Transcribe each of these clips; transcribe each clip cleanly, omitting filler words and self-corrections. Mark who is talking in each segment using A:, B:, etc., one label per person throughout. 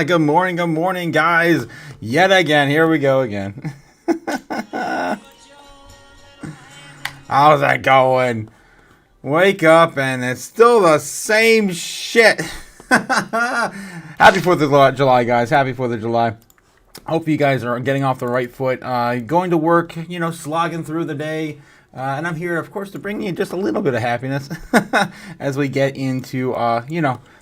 A: Good morning, guys. Yet again, here we go again. How's that going? Wake up and it's still the same shit. Happy 4th of July, guys. Happy 4th of July. Hope you guys are getting off the right foot. Going to work, slogging through the day. And I'm here, of course, to bring you just a little bit of happiness as we get into,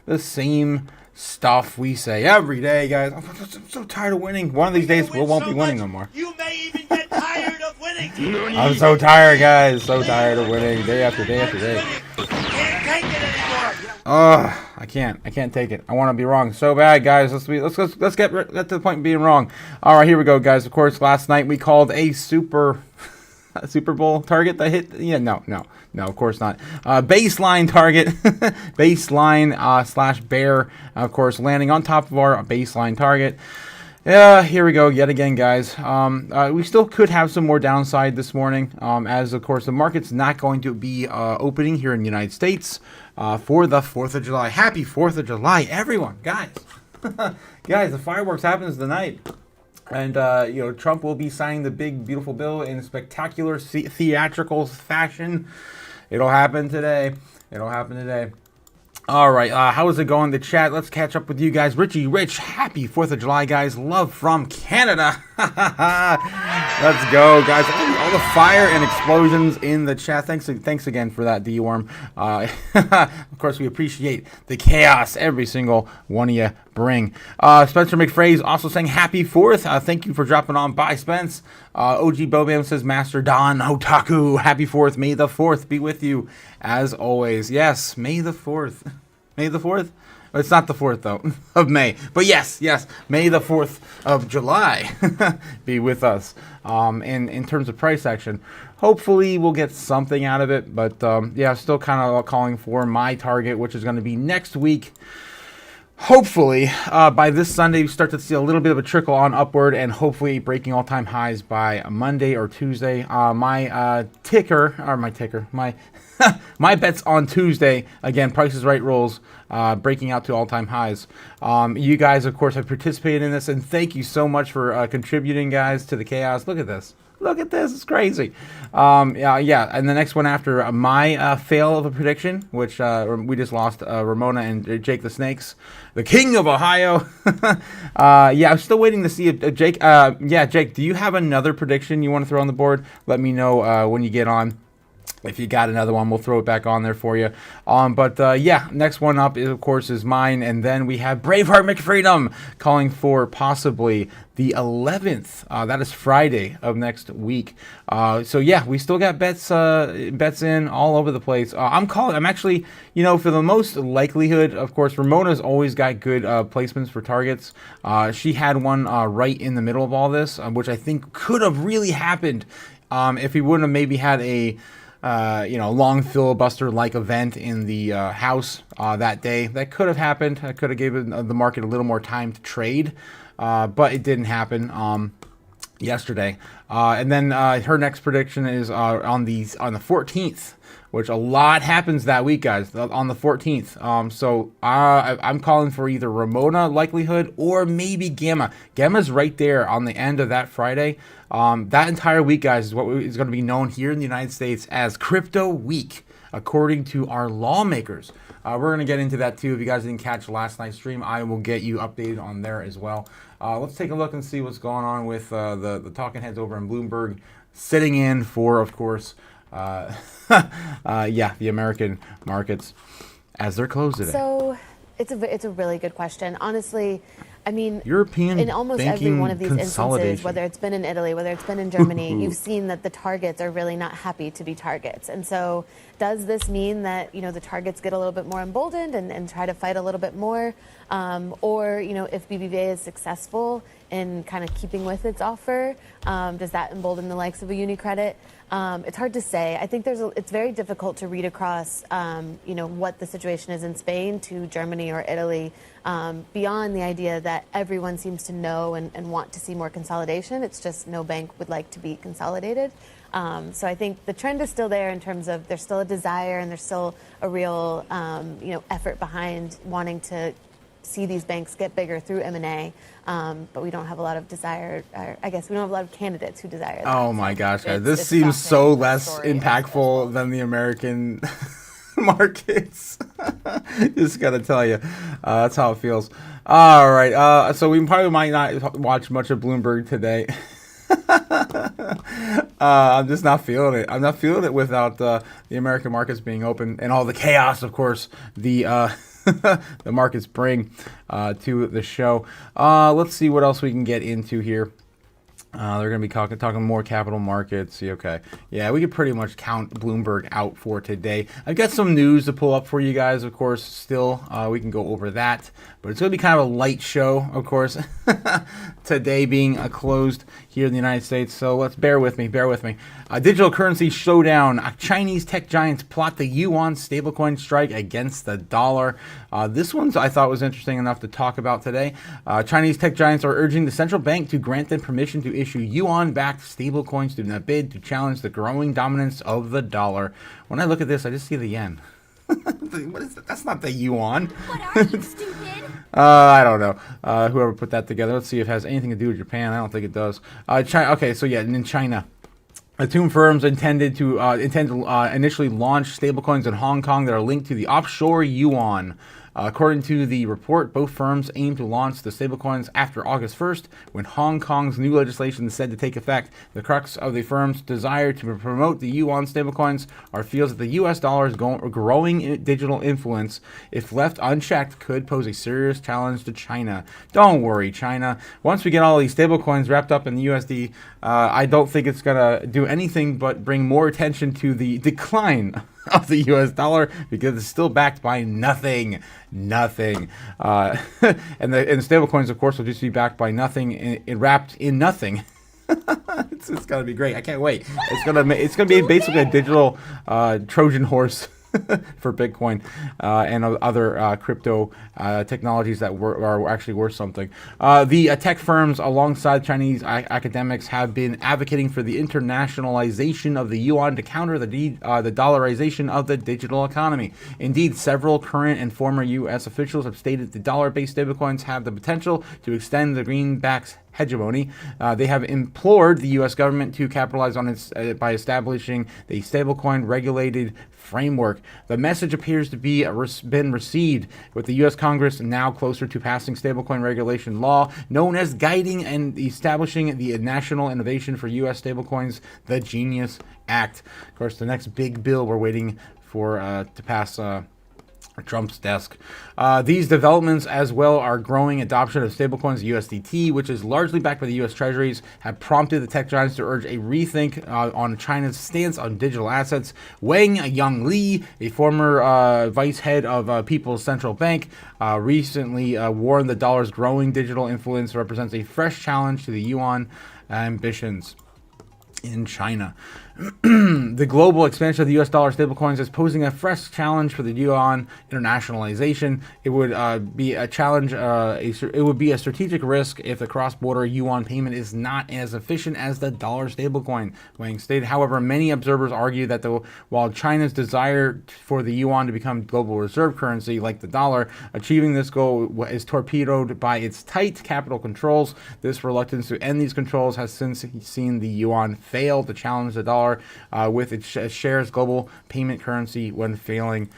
A: the same stuff we say every day, guys. I'm so tired of winning. One of these days, we won't be winning no more.
B: You may even get tired of winning.
A: I'm so tired, guys. So tired of winning day after day after day.
B: Can't take it anymore.
A: I can't take it. I want to be wrong so bad, guys. Let's get to the point of being wrong. All right, here we go, guys. Of course, last night we called a Super Bowl target that hit. Yeah, no, of course not. Baseline target, baseline slash bear. Of course, landing on top of our baseline target. Yeah, here we go yet again, guys. We still could have some more downside this morning, as of course the market's not going to be opening here in the United States for the 4th of July. Happy 4th of July, everyone, guys. Guys, the fireworks happens tonight. And, Trump will be signing the big, beautiful bill in spectacular theatrical fashion. It'll happen today. All right, how is it going, the chat? Let's catch up with you guys. Richie Rich, happy 4th of July, guys. Love from Canada. Let's go, guys. all the fire and explosions in the chat. Thanks again for that, D-Worm. Of course, we appreciate the chaos every single one of you bring. Spencer McPhrase also saying happy 4th. Thank you for dropping on by, Spence. OG Bobam says Master Don Otaku. Happy 4th. May the 4th be with you as always. Yes, May the 4th. May the 4th? It's not the 4th, though, of May. But yes, May the 4th of July be with us. In terms of price action, hopefully we'll get something out of it. But, yeah, still kind of calling for my target, which is going to be next week. Hopefully, by this Sunday, we start to see a little bit of a trickle on upward and hopefully breaking all-time highs by Monday or Tuesday. My my bets on Tuesday, again, Price is Right rules, breaking out to all-time highs. You guys, of course, have participated in this, and thank you so much for contributing, guys, to the chaos. Look at this. Look at this. It's crazy. Yeah. And the next one after my fail of a prediction, which we just lost Ramona and Jake the Snakes, the king of Ohio. Yeah, I'm still waiting to see if Jake. Jake, do you have another prediction you want to throw on the board? Let me know when you get on. If you got another one, we'll throw it back on there for you. Yeah, next one up is, of course, is mine. And then we have Braveheart McFreedom calling for possibly the 11th. That is Friday of next week. So, yeah, we still got bets in all over the place. I'm actually, for the most likelihood, of course, Ramona's always got good placements for targets. She had one right in the middle of all this, which I think could have really happened if we wouldn't have maybe had a long filibuster-like event in the House that day. That could have happened. That could have given the market a little more time to trade, but it didn't happen yesterday. And then her next prediction is on the 14th, which a lot happens that week, guys, on the 14th. So I'm calling for either Ramona likelihood or maybe Gamma. Gamma's right there on the end of that Friday. That entire week, guys, is what is going to be known here in the United States as Crypto Week, according to our lawmakers. We're going to get into that, too. If you guys didn't catch last night's stream, I will get you updated on there as well. Let's take a look and see what's going on with the talking heads over in Bloomberg, sitting in for, of course, the American markets as they're closed today.
C: So it's a really good question. Honestly, I mean,
A: European
C: in almost every one of these instances, whether it's been in Italy, whether it's been in Germany, you've seen that the targets are really not happy to be targets. And so does this mean that, the targets get a little bit more emboldened and try to fight a little bit more? Or, if BBVA is successful in kind of keeping with its offer, does that embolden the likes of a UniCredit? It's hard to say. I think it's very difficult to read across, what the situation is in Spain to Germany or Italy, beyond the idea that everyone seems to know and want to see more consolidation. It's just no bank would like to be consolidated. So I think the trend is still there in terms of there's still a desire and there's still a real, effort behind wanting to see these banks get bigger through M&A, but we don't have a lot of desire, or I guess we don't have a lot of candidates who desire that.
A: Oh my gosh, guys, this seems so less impactful than the American markets. Just gotta tell you, that's how it feels. All right, so we probably might not watch much of Bloomberg today. I'm just not feeling it. I'm not feeling it without the American markets being open and all the chaos, of course, the the markets bring to the show. Let's see what else we can get into here. They're going to be talking more capital markets. Okay. Yeah, we could pretty much count Bloomberg out for today. I've got some news to pull up for you guys, of course, still. We can go over that. But it's going to be kind of a light show, of course, today being closed here in the United States. So let's bear with me. Digital currency showdown. Chinese tech giants plot the yuan stablecoin strike against the dollar. This one I thought was interesting enough to talk about today. Chinese tech giants are urging the central bank to grant them permission to issue yuan-backed stablecoins in a bid to challenge the growing dominance of the dollar. When I look at this, I just see the yen. What is that? That's not the yuan.
D: What are you, stupid?
A: I don't know. Whoever put that together. Let's see if it has anything to do with Japan. I don't think it does. China. Okay, so yeah, in China. The two firms intend to initially launch stablecoins in Hong Kong that are linked to the offshore yuan. According to the report, both firms aim to launch the stablecoins after August 1st, when Hong Kong's new legislation is said to take effect. The crux of the firm's desire to promote the yuan stablecoins are feels that the U.S. dollar's growing digital influence, if left unchecked, could pose a serious challenge to China. Don't worry, China. Once we get all these stablecoins wrapped up in the USD, I don't think it's going to do anything but bring more attention to the decline of the US dollar, because it's still backed by nothing. And the stablecoins, of course, will just be backed by nothing, wrapped in nothing. It's gonna be great. I can't wait. It's gonna be basically a digital Trojan horse for Bitcoin and other crypto technologies that are actually worth something. The tech firms, alongside Chinese academics, have been advocating for the internationalization of the yuan to counter the dollarization of the digital economy. Indeed, several current and former U.S. officials have stated the dollar-based stablecoins have the potential to extend the greenback's hegemony. They have implored the U.S. government to capitalize on its by establishing the stablecoin regulated framework. The message appears to be been received, with the U.S. Congress now closer to passing stablecoin regulation law known as guiding and establishing the National Innovation for U.S. Stablecoins, the Genius Act. Of course, the next big bill we're waiting for to pass Trump's desk. These developments, as well are growing adoption of stablecoins, USDT, which is largely backed by the U.S. Treasuries, have prompted the tech giants to urge a rethink on China's stance on digital assets. Wang Yongli, a former vice head of People's Central Bank, recently warned the dollar's growing digital influence represents a fresh challenge to the yuan ambitions in China. The global expansion of the U.S. dollar stablecoins is posing a fresh challenge for the yuan internationalization. It would be a challenge. It would be a strategic risk if the cross-border yuan payment is not as efficient as the dollar stablecoin. Wang stated, however, many observers argue that while China's desire for the yuan to become global reserve currency, like the dollar, achieving this goal is torpedoed by its tight capital controls. This reluctance to end these controls has since seen the yuan fail to challenge the dollar with its shares global payment currency when falling to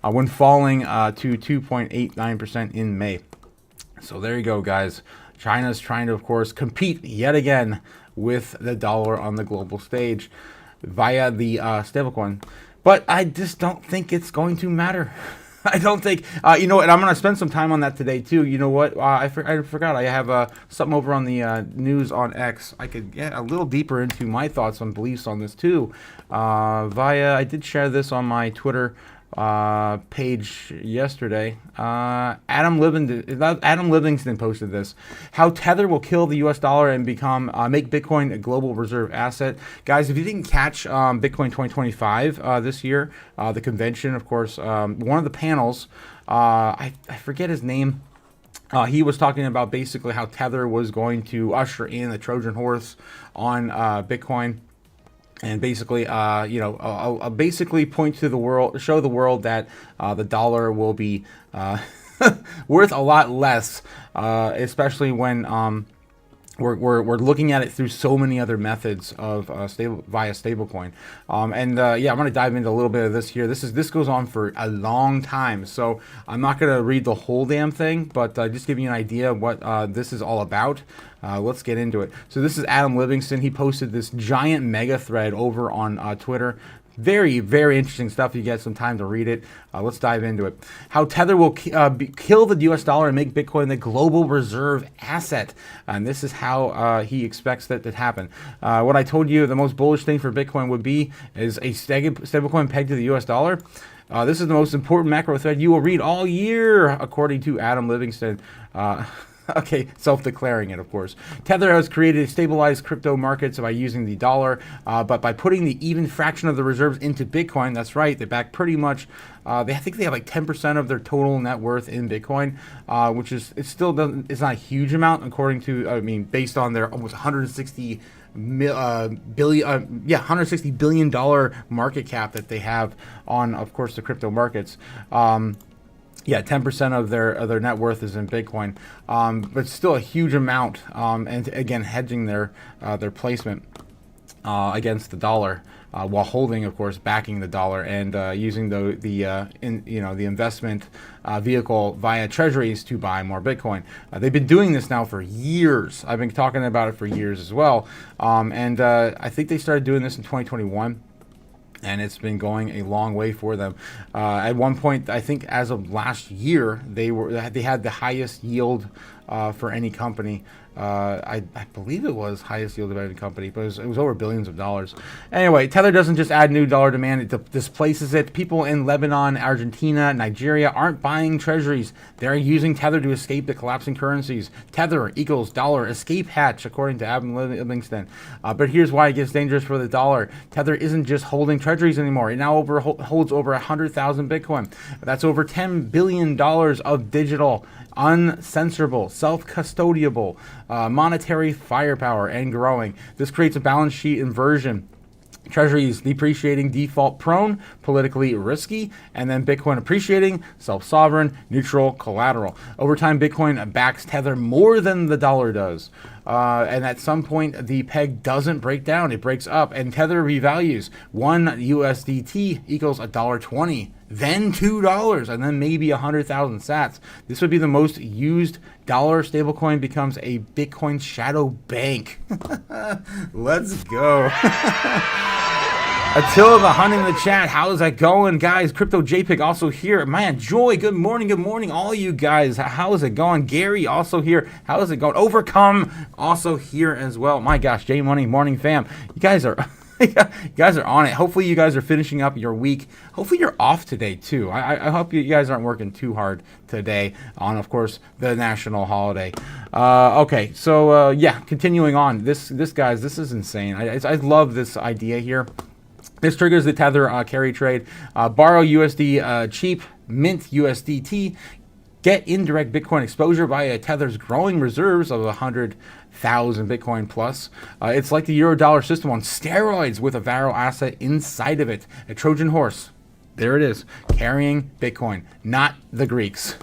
A: 2.89% in May. So there you go, guys. China's trying to, of course, compete yet again with the dollar on the global stage via the stablecoin. But I just don't think it's going to matter. I don't think, you know what, I'm going to spend some time on that today, too. You know what, I forgot I have something over on the news on X. I could get a little deeper into my thoughts and beliefs on this, too. I did share this on my Twitter page yesterday. Adam Livingston posted this. How Tether will kill the U.S. dollar and make Bitcoin a global reserve asset. Guys, if you didn't catch Bitcoin 2025 this year, the convention, of course, one of the panels, I forget his name. He was talking about basically how Tether was going to usher in the Trojan horse on Bitcoin. And basically, basically point to the world, show the world that the dollar will be worth a lot less, especially when we're looking at it through so many other methods of via stablecoin. I'm going to dive into a little bit of this here. This goes on for a long time, so I'm not going to read the whole damn thing, but just give you an idea of what this is all about. Let's get into it. So this is Adam Livingston. He posted this giant mega thread over on Twitter. Very, very interesting stuff. You get some time to read it. Let's dive into it. How Tether will kill the U.S. dollar and make Bitcoin the global reserve asset. And this is how he expects that to happen. What I told you the most bullish thing for Bitcoin would be is a stablecoin pegged to the U.S. dollar. This is the most important macro thread you will read all year, according to Adam Livingston. Okay, self-declaring it, of course. Tether has created stabilized crypto markets by using the dollar, but by putting the even fraction of the reserves into Bitcoin. That's right, they back pretty much. I think they have like 10% of their total net worth in Bitcoin, which is it's not a huge amount, according to based on their almost $160 billion market cap that they have on, of course, the crypto markets. 10% of their net worth is in Bitcoin, but still a huge amount. And again, hedging their placement against the dollar. while holding, of course, backing the dollar and using the investment vehicle via treasuries to buy more Bitcoin. They've been doing this now for years. I've been talking about it for years as well, and I think they started doing this in 2021. And it's been going a long way for them. At one point, I think as of last year, they had the highest yield for any company. I believe it was highest yield of any company, but it was over billions of dollars. Anyway, Tether doesn't just add new dollar demand, it displaces it. People in Lebanon, Argentina, Nigeria aren't buying treasuries. They're using Tether to escape the collapsing currencies. Tether equals dollar escape hatch, according to Adam Livingston. But here's why it gets dangerous for the dollar. Tether isn't just holding treasuries anymore. It now holds over 100,000 Bitcoin. That's over $10 billion of digital, uncensorable, self-custodiable, monetary firepower, and growing. This creates a balance sheet inversion. Treasuries depreciating, default prone, politically risky, and then Bitcoin appreciating, self-sovereign, neutral collateral. Over time, Bitcoin backs Tether more than the dollar does. And at some point, the peg doesn't break down, it breaks up, and Tether revalues. 1 USDT equals $1.20, then $2, and then maybe 100,000 sats. This would be the most used dollar. Stablecoin becomes a Bitcoin shadow bank. Let's go. Attila the Hun in the chat, how's that going, guys? Crypto JPEG also here. Man, Joy, good morning, all you guys. How's it going? Gary also here. How's it going? Overcome also here as well. My gosh, J Money, morning fam. You guys are you guys are on it. Hopefully you guys are finishing up your week. Hopefully you're off today too. I hope you guys aren't working too hard today on, of course, the national holiday. Okay, so yeah, continuing on. This guys, this is insane. I love this idea here. This triggers the Tether carry trade. Borrow USD cheap, mint USDT. Get indirect Bitcoin exposure via Tether's growing reserves of 100,000 Bitcoin plus. It's like the Eurodollar system on steroids with a viral asset inside of it. A Trojan horse. There it is. Carrying Bitcoin. Not the Greeks.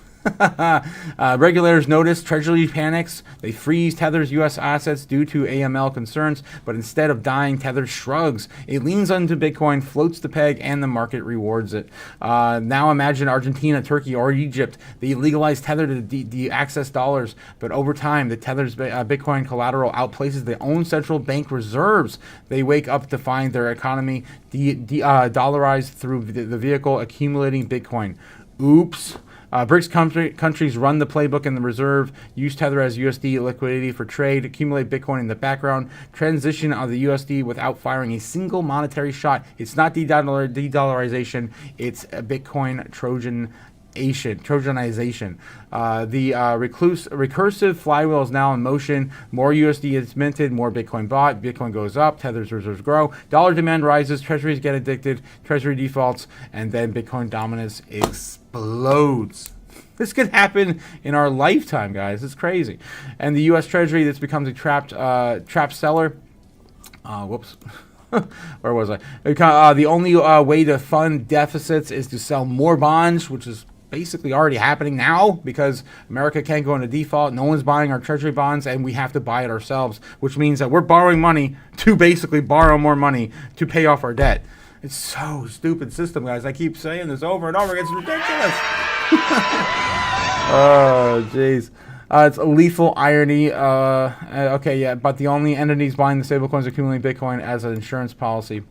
A: Regulators notice Treasury panics. They freeze Tether's U.S. assets due to AML concerns, but instead of dying, Tether shrugs. It leans onto Bitcoin, floats the peg, and the market rewards it. Now imagine Argentina, Turkey, or Egypt. They legalize Tether to access dollars, but over time, the Tether's Bitcoin collateral outplaces their own central bank reserves. They wake up to find their economy dollarized through the vehicle accumulating Bitcoin. Oops. BRICS countries run the playbook in the reserve, use Tether as USD liquidity for trade, accumulate Bitcoin in the background, transition of the USD without firing a single monetary shot. It's not de-dollarization, it's a Bitcoin Trojanization. The recursive flywheel is now in motion. More USD is minted, more Bitcoin bought. Bitcoin goes up, Tether's reserves grow. Dollar demand rises, treasuries get addicted, treasury defaults, and then Bitcoin dominance explodes. This could happen in our lifetime, guys. It's crazy. And the U.S. Treasury, this becomes a trapped seller. Whoops. Where was I? The only way to fund deficits is to sell more bonds, which is basically already happening now because America can't go into default. No one's buying our treasury bonds, and we have to buy it ourselves, which means that we're borrowing money to basically borrow more money to pay off our debt. It's so stupid system, guys. I keep saying this over and over. It's ridiculous. Oh, jeez. It's a lethal irony. Okay, yeah, but the only entities buying the stablecoins are accumulating Bitcoin as an insurance policy.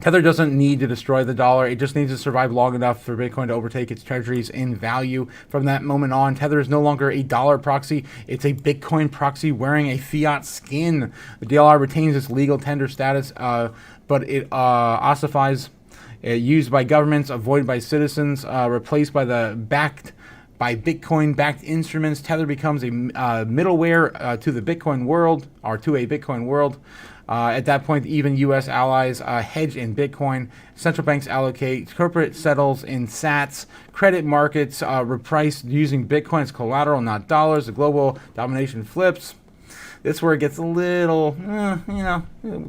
A: Tether doesn't need to destroy the dollar. It just needs to survive long enough for Bitcoin to overtake its treasuries in value. From that moment on, Tether is no longer a dollar proxy. It's a Bitcoin proxy wearing a fiat skin. The DLR retains its legal tender status, but it ossifies, used by governments, avoided by citizens, replaced by Bitcoin-backed instruments. Tether becomes a middleware to the Bitcoin world, or to a Bitcoin world. At that point, even U.S. allies hedge in Bitcoin. Central banks allocate. Corporate settles in sats. Credit markets reprice using Bitcoin as collateral, not dollars. The global domination flips. This is where it gets a little,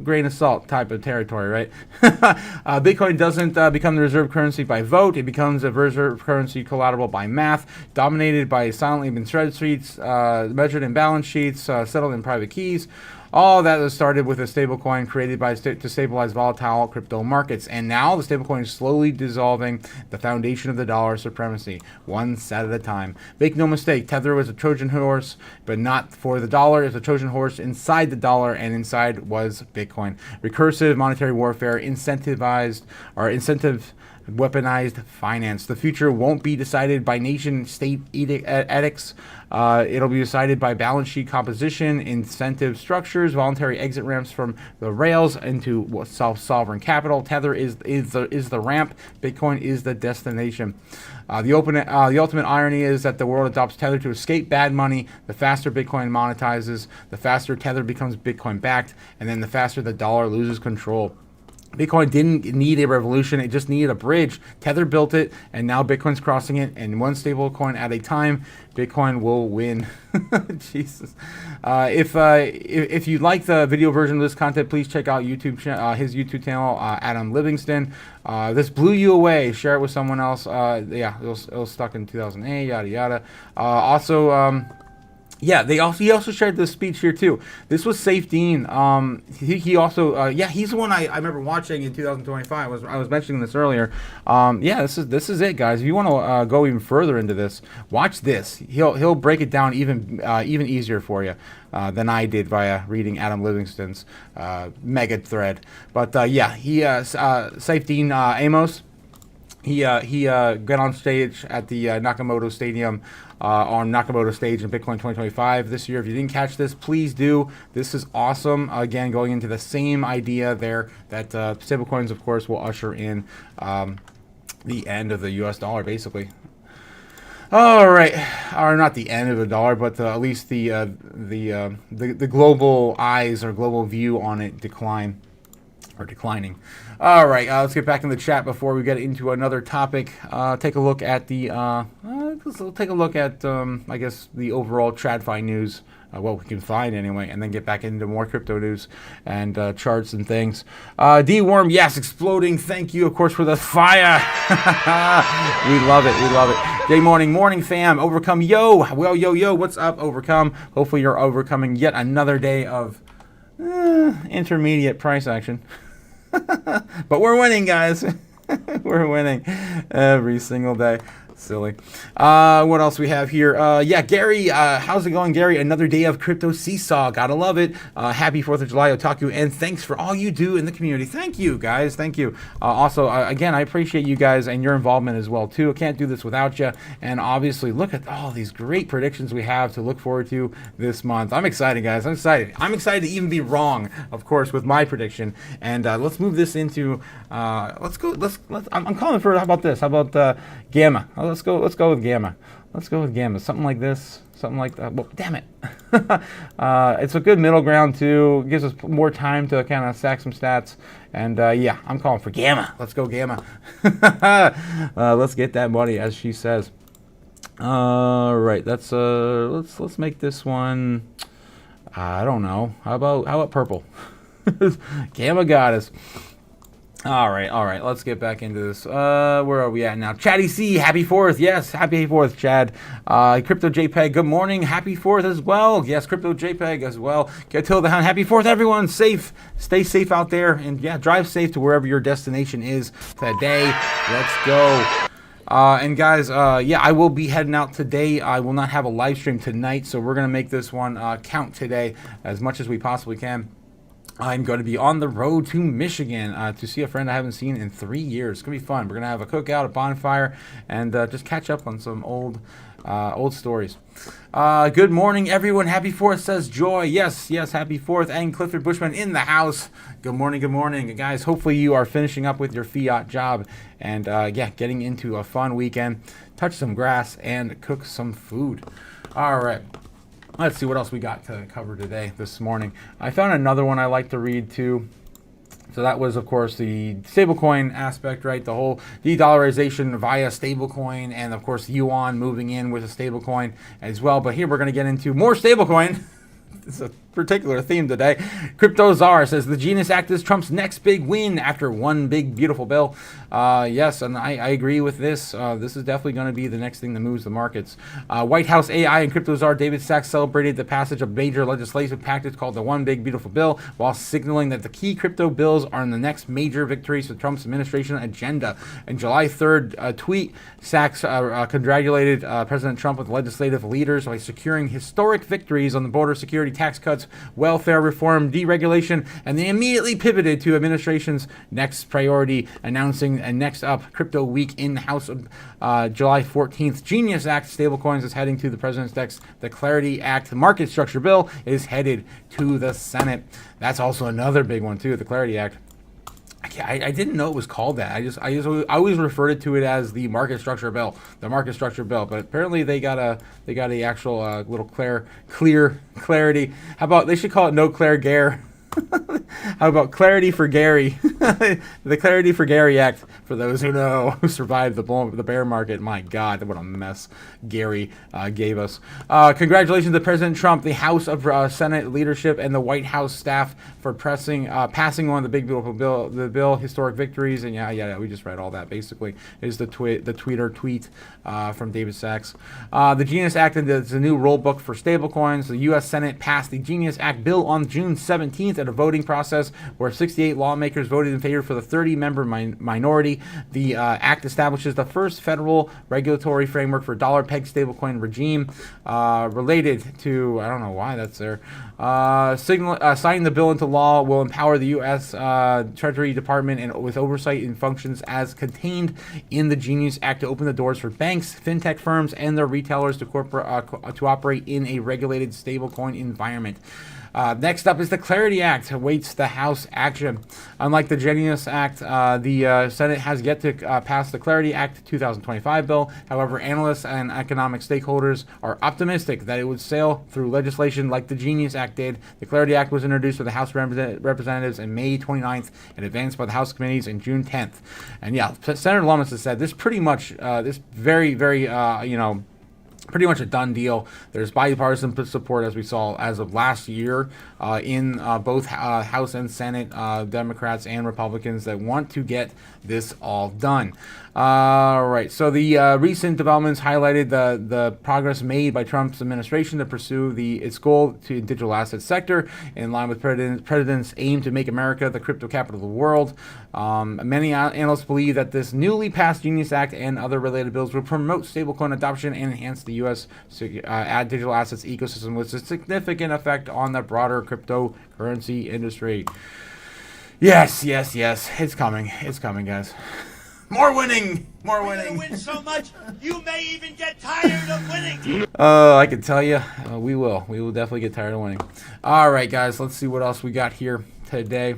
A: grain of salt type of territory, right? Bitcoin doesn't become the reserve currency by vote. It becomes a reserve currency collateral by math, dominated by silently been spreadsheets, measured in balance sheets, settled in private keys. All that was started with a stablecoin created to stabilize volatile crypto markets, and now the stablecoin is slowly dissolving the foundation of the dollar supremacy, one set at a time. Make no mistake, Tether was a Trojan horse, but not for the dollar. It's a Trojan horse inside the dollar, and inside was Bitcoin. Recursive monetary warfare, incentive weaponized finance. The future won't be decided by nation-state edicts. It'll be decided by balance sheet composition, incentive structures, voluntary exit ramps from the rails into self-sovereign capital. Tether is the ramp. Bitcoin is the destination. The ultimate irony is that the world adopts Tether to escape bad money. The faster Bitcoin monetizes, the faster Tether becomes Bitcoin-backed, and then the faster the dollar loses control. Bitcoin didn't need a revolution, it just needed a bridge. Tether built it, and now Bitcoin's crossing it, and one stable coin at a time, Bitcoin will win. Jesus. If you like the video version of this content, please check out his YouTube channel, Adam Livingston. This blew you away. Share it with someone else. Yeah, it was stuck in 2008, yada yada. Yeah, he also shared this speech here too. This was Safe Dean. He also he's the one I remember watching in 2025. I was mentioning this earlier. Yeah, this is it, guys. If you want to go even further into this, watch this. He'll break it down even easier for you than I did via reading Adam Livingston's mega thread. But Safe Dean Amos. He got on stage at the Nakamoto Stadium on Nakamoto stage in Bitcoin 2025 this year. If you didn't catch this, please do. This is awesome. Again, going into the same idea there that stablecoins, of course, will usher in the end of the U.S. dollar, basically. All right, or not the end of the dollar, but at least the global eyes or global view on it declining. All right, let's get back in the chat before we get into another topic. Take a look at I guess the overall TradFi news, what we can find anyway, and then get back into more crypto news and charts and things. D-Worm, yes, exploding. Thank you, of course, for the fire. We love it. Day morning fam. Overcome, yo. Well, yo. What's up, Overcome? Hopefully you're overcoming yet another day of intermediate price action. But we're winning, guys. We're winning every single day. Silly. What else we have here? Gary, how's it going, Gary? Another day of crypto seesaw. Gotta love it. Happy 4th of July, Otaku, and thanks for all you do in the community. Thank you, guys. Thank you. Also, again, I appreciate you guys and your involvement as well, too. I can't do this without you. And obviously, look at all these great predictions we have to look forward to this month. I'm excited, guys. I'm excited to even be wrong, of course, with my prediction. And let's move this into, I'm calling for, how about this? How about Gamma? Let's go with Gamma. Something like this. Something like that. Well, damn it. It's a good middle ground, too. It gives us more time to kind of stack some stats. And, I'm calling for Gamma. Let's go Gamma. Let's get that money, as she says. All right. Let's make this one, I don't know. How about purple? Gamma Goddess. All right. Let's get back into this. Where are we at now? Chatty C, happy 4th. Yes, happy 4th, Chad. Crypto JPEG, good morning. Happy 4th as well. Yes, Crypto JPEG as well. Get till the Hound. Happy 4th, everyone. Safe. Stay safe out there. And drive safe to wherever your destination is today. Let's go. And guys, I will be heading out today. I will not have a live stream tonight, so we're going to make this one count today as much as we possibly can. I'm going to be on the road to Michigan to see a friend I haven't seen in 3 years. It's going to be fun. We're going to have a cookout, a bonfire, and just catch up on some old stories. Good morning, everyone. Happy 4th, says Joy. Yes, happy 4th. And Clifford Bushman in the house. Good morning. Guys, hopefully you are finishing up with your fiat job and, getting into a fun weekend. Touch some grass and cook some food. All right. Let's see what else we got to cover this morning. I found another one I like to read too. So that was, of course, the stablecoin aspect, right? The whole de-dollarization via stablecoin, and of course, yuan moving in with a stablecoin as well. But here we're going to get into more stablecoin. It's a particular theme today. Crypto Czar says the Genius Act is Trump's next big win after one big beautiful bill. Yes, and I agree with this. This is definitely going to be the next thing that moves the markets. White House AI and Crypto Czar David Sachs celebrated the passage of major legislative package called the One Big Beautiful Bill, while signaling that the key crypto bills are the next major victories for Trump's administration agenda. In July 3rd tweet, Sachs congratulated President Trump with legislative leaders by securing historic victories on the border security, tax cuts, welfare reform, deregulation, and they immediately pivoted to administration's next priority, announcing a next up Crypto Week in the House of July 14th. Genius Act stablecoins is heading to the president's desk. The Clarity Act market structure bill is headed to the Senate. That's also another big one too, the Clarity Act. I didn't know it was called that. I always referred to it as the market structure bill, But apparently they got a actual little clear clarity. How about they should call it No Claire Gare? How about Clarity for Gary? The Clarity for Gary Act, for those who know, who survived the bear market. My God, what a mess Gary gave us. Congratulations to President Trump, the House of Senate leadership, and the White House staff for passing on the big beautiful bill, historic victories, and yeah, we just read all that. Basically, is the tweet from David Sachs. The Genius Act is a new rule book for stablecoins. The U.S. Senate passed the Genius Act bill on June 17th at a voting process where 68 lawmakers voted in favor for the 30-member minority. The act establishes the first federal regulatory framework for dollar-pegged stablecoin regime related to, I don't know why that's there. Signing the bill into law will empower the U.S. Treasury Department and with oversight and functions as contained in the Genius Act to open the doors for banks, fintech firms, and their retailers to operate in a regulated stablecoin environment. Next up is the Clarity Act awaits the House action. Unlike the Genius Act, the Senate has yet to pass the Clarity Act 2025 bill. However, analysts and economic stakeholders are optimistic that it would sail through legislation like the Genius Act did. The Clarity Act was introduced by the House Representatives on May 29th and advanced by the House committees on June 10th. And yeah, Senator Lummis has said this pretty much, this very, pretty much a done deal. There's bipartisan support, as we saw as of last year, in both House and Senate, Democrats and Republicans that want to get this all done. All right, so the recent developments highlighted the progress made by Trump's administration to pursue its goal to digital asset sector in line with President's aim to make America the crypto capital of the world. Many analysts believe that this newly passed Genius Act and other related bills will promote stablecoin adoption and enhance the U.S. Digital assets ecosystem with a significant effect on the broader cryptocurrency industry. Yes, it's coming, guys. More winning.
B: We're gonna win so much, you may even get tired of winning.
A: I can tell you, we will. We will definitely get tired of winning. All right, guys, let's see what else we got here today.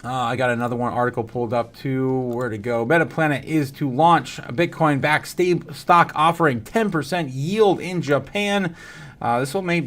A: I got another article pulled up too. Where to go? MetaPlanet is to launch a Bitcoin-backed stock offering 10% yield in Japan. This may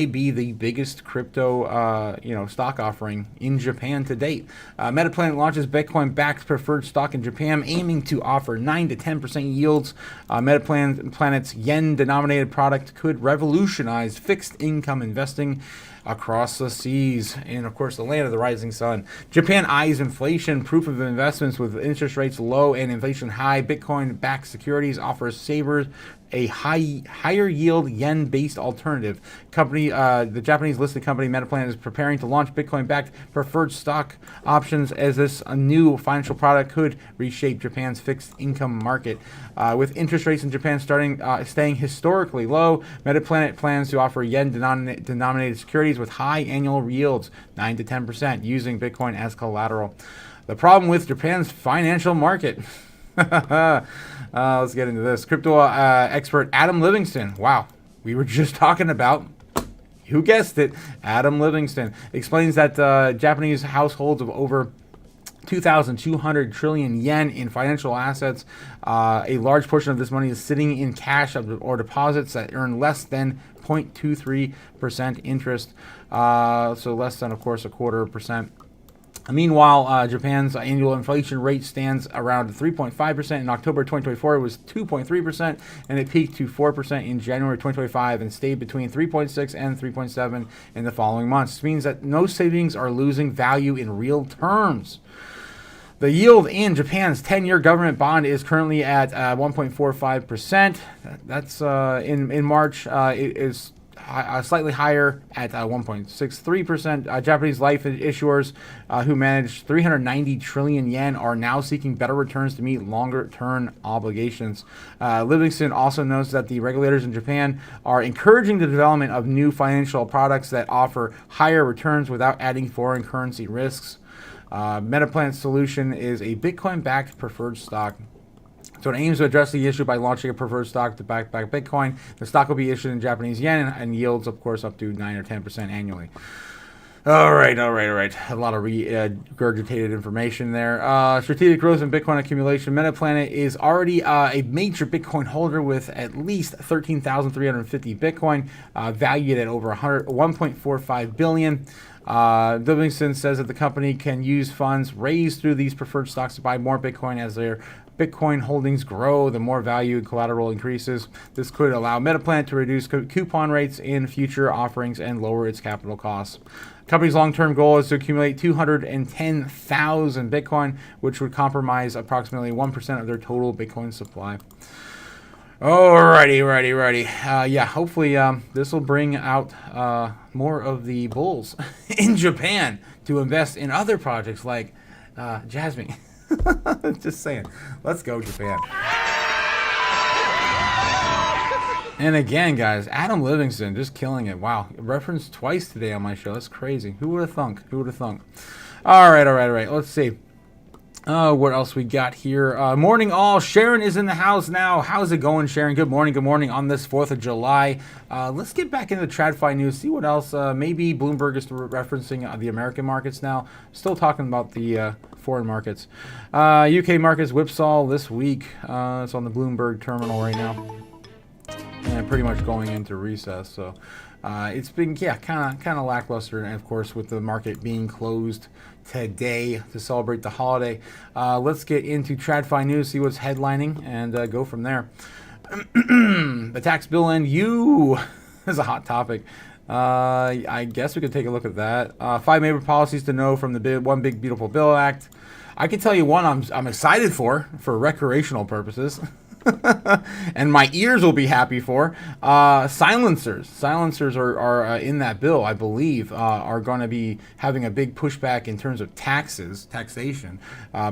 A: be the biggest crypto stock offering in Japan to date. MetaPlanet launches Bitcoin-backed preferred stock in Japan, aiming to offer 9 to 10% yields. MetaPlanet's yen-denominated product could revolutionize fixed income investing across the seas and, of course, the land of the rising sun. Japan eyes inflation proof of investments with interest rates low and inflation high. Bitcoin-backed securities offers savers a higher yield yen-based alternative. The Japanese listed company MetaPlanet is preparing to launch Bitcoin-backed preferred stock options as this new financial product could reshape Japan's fixed income market. With interest rates in Japan staying historically low, MetaPlanet plans to offer yen-denominated securities with high annual yields, 9 to 10%, using Bitcoin as collateral. The problem with Japan's financial market. Let's get into this. Crypto expert Adam Livingston. Wow, we were just talking about, who guessed it, Adam Livingston, explains that Japanese households of over 2,200 trillion yen in financial assets. A large portion of this money is sitting in cash or deposits that earn less than 0.23% interest. So less than, of course, 0.25%. Meanwhile, Japan's annual inflation rate stands around 3.5%. In October 2024, it was 2.3%, and it peaked to 4% in January 2025 and stayed between 3.6 and 3.7 in the following months. This means that no savings are losing value in real terms. The yield in Japan's 10-year government bond is currently at 1.45%. That's in March. It is slightly higher at 1.63%. Japanese life issuers who manage 390 trillion yen are now seeking better returns to meet longer-term obligations. Livingston also notes that the regulators in Japan are encouraging the development of new financial products that offer higher returns without adding foreign currency risks. Metaplant's solution is a Bitcoin-backed preferred stock. So it aims to address the issue by launching a preferred stock to back Bitcoin. The stock will be issued in Japanese yen and yields, of course, up to 9 or 10% annually. All right. A lot of regurgitated information there. Strategic growth in Bitcoin accumulation. Metaplanet is already a major Bitcoin holder with at least 13,350 Bitcoin, valued at over 1.45 billion. Livingston says that the company can use funds raised through these preferred stocks to buy more Bitcoin as their Bitcoin holdings grow. The more value and collateral increases. This could allow Metaplanet to reduce coupon rates in future offerings and lower its capital costs. The company's long-term goal is to accumulate 210,000 Bitcoin, which would comprise approximately 1% of their total Bitcoin supply. Alrighty. Yeah, hopefully this will bring out more of the bulls in Japan to invest in other projects like Jasmine. Just saying. Let's go, Japan. And again, guys, Adam Livingston just killing it. Wow. Referenced twice today on my show. That's crazy. Who would have thunk? All right. Let's see. What else we got here? Morning all. Sharon is in the house now. How's it going, Sharon? Good morning on this 4th of July. Let's get back into the TradFi news, see what else. Maybe Bloomberg is referencing the American markets now. Still talking about the foreign markets. UK markets whipsaw this week. It's on the Bloomberg terminal right now. And pretty much going into recess. So it's been, kind of lackluster. And of course, with the market being closed today to celebrate the holiday. Let's get into TradFi news, see what's headlining, and go from there. The tax bill and you is a hot topic. I guess we could take a look at that. 5 major policies to know from the One Big Beautiful Bill Act. I can tell you one I'm excited for recreational purposes. And my ears will be happy for. Silencers are in that bill, I believe, are going to be having a big pushback in terms of taxation.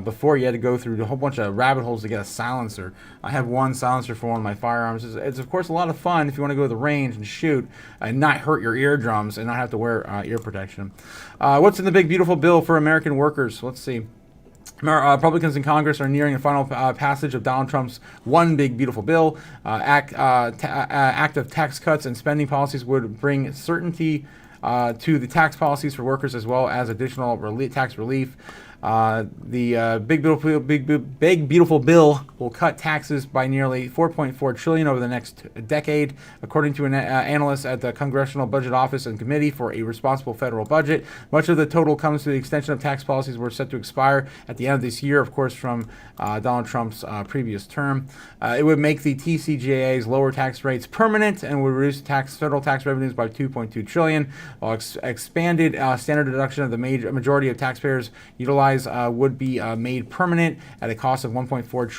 A: Before you had to go through a whole bunch of rabbit holes to get a silencer. I have one silencer for one of my firearms. It's of course a lot of fun if you want to go to the range and shoot and not hurt your eardrums and not have to wear ear protection. What's in the big beautiful bill for American workers? Let's see. Republicans in Congress are nearing the final passage of Donald Trump's One Big Beautiful Bill. Act of tax cuts and spending policies would bring certainty to the tax policies for workers as well as additional tax relief. The big beautiful bill will cut taxes by nearly $4.4 trillion over the next decade, according to an analyst at the Congressional Budget Office and Committee for a Responsible Federal Budget. Much of the total comes to the extension of tax policies were set to expire at the end of this year, of course, from Donald Trump's previous term. It would make the TCJA's lower tax rates permanent and would reduce federal tax revenues by $2.2 trillion, while expanded standard deduction of the majority of taxpayers utilize would be made permanent at a cost of 1.4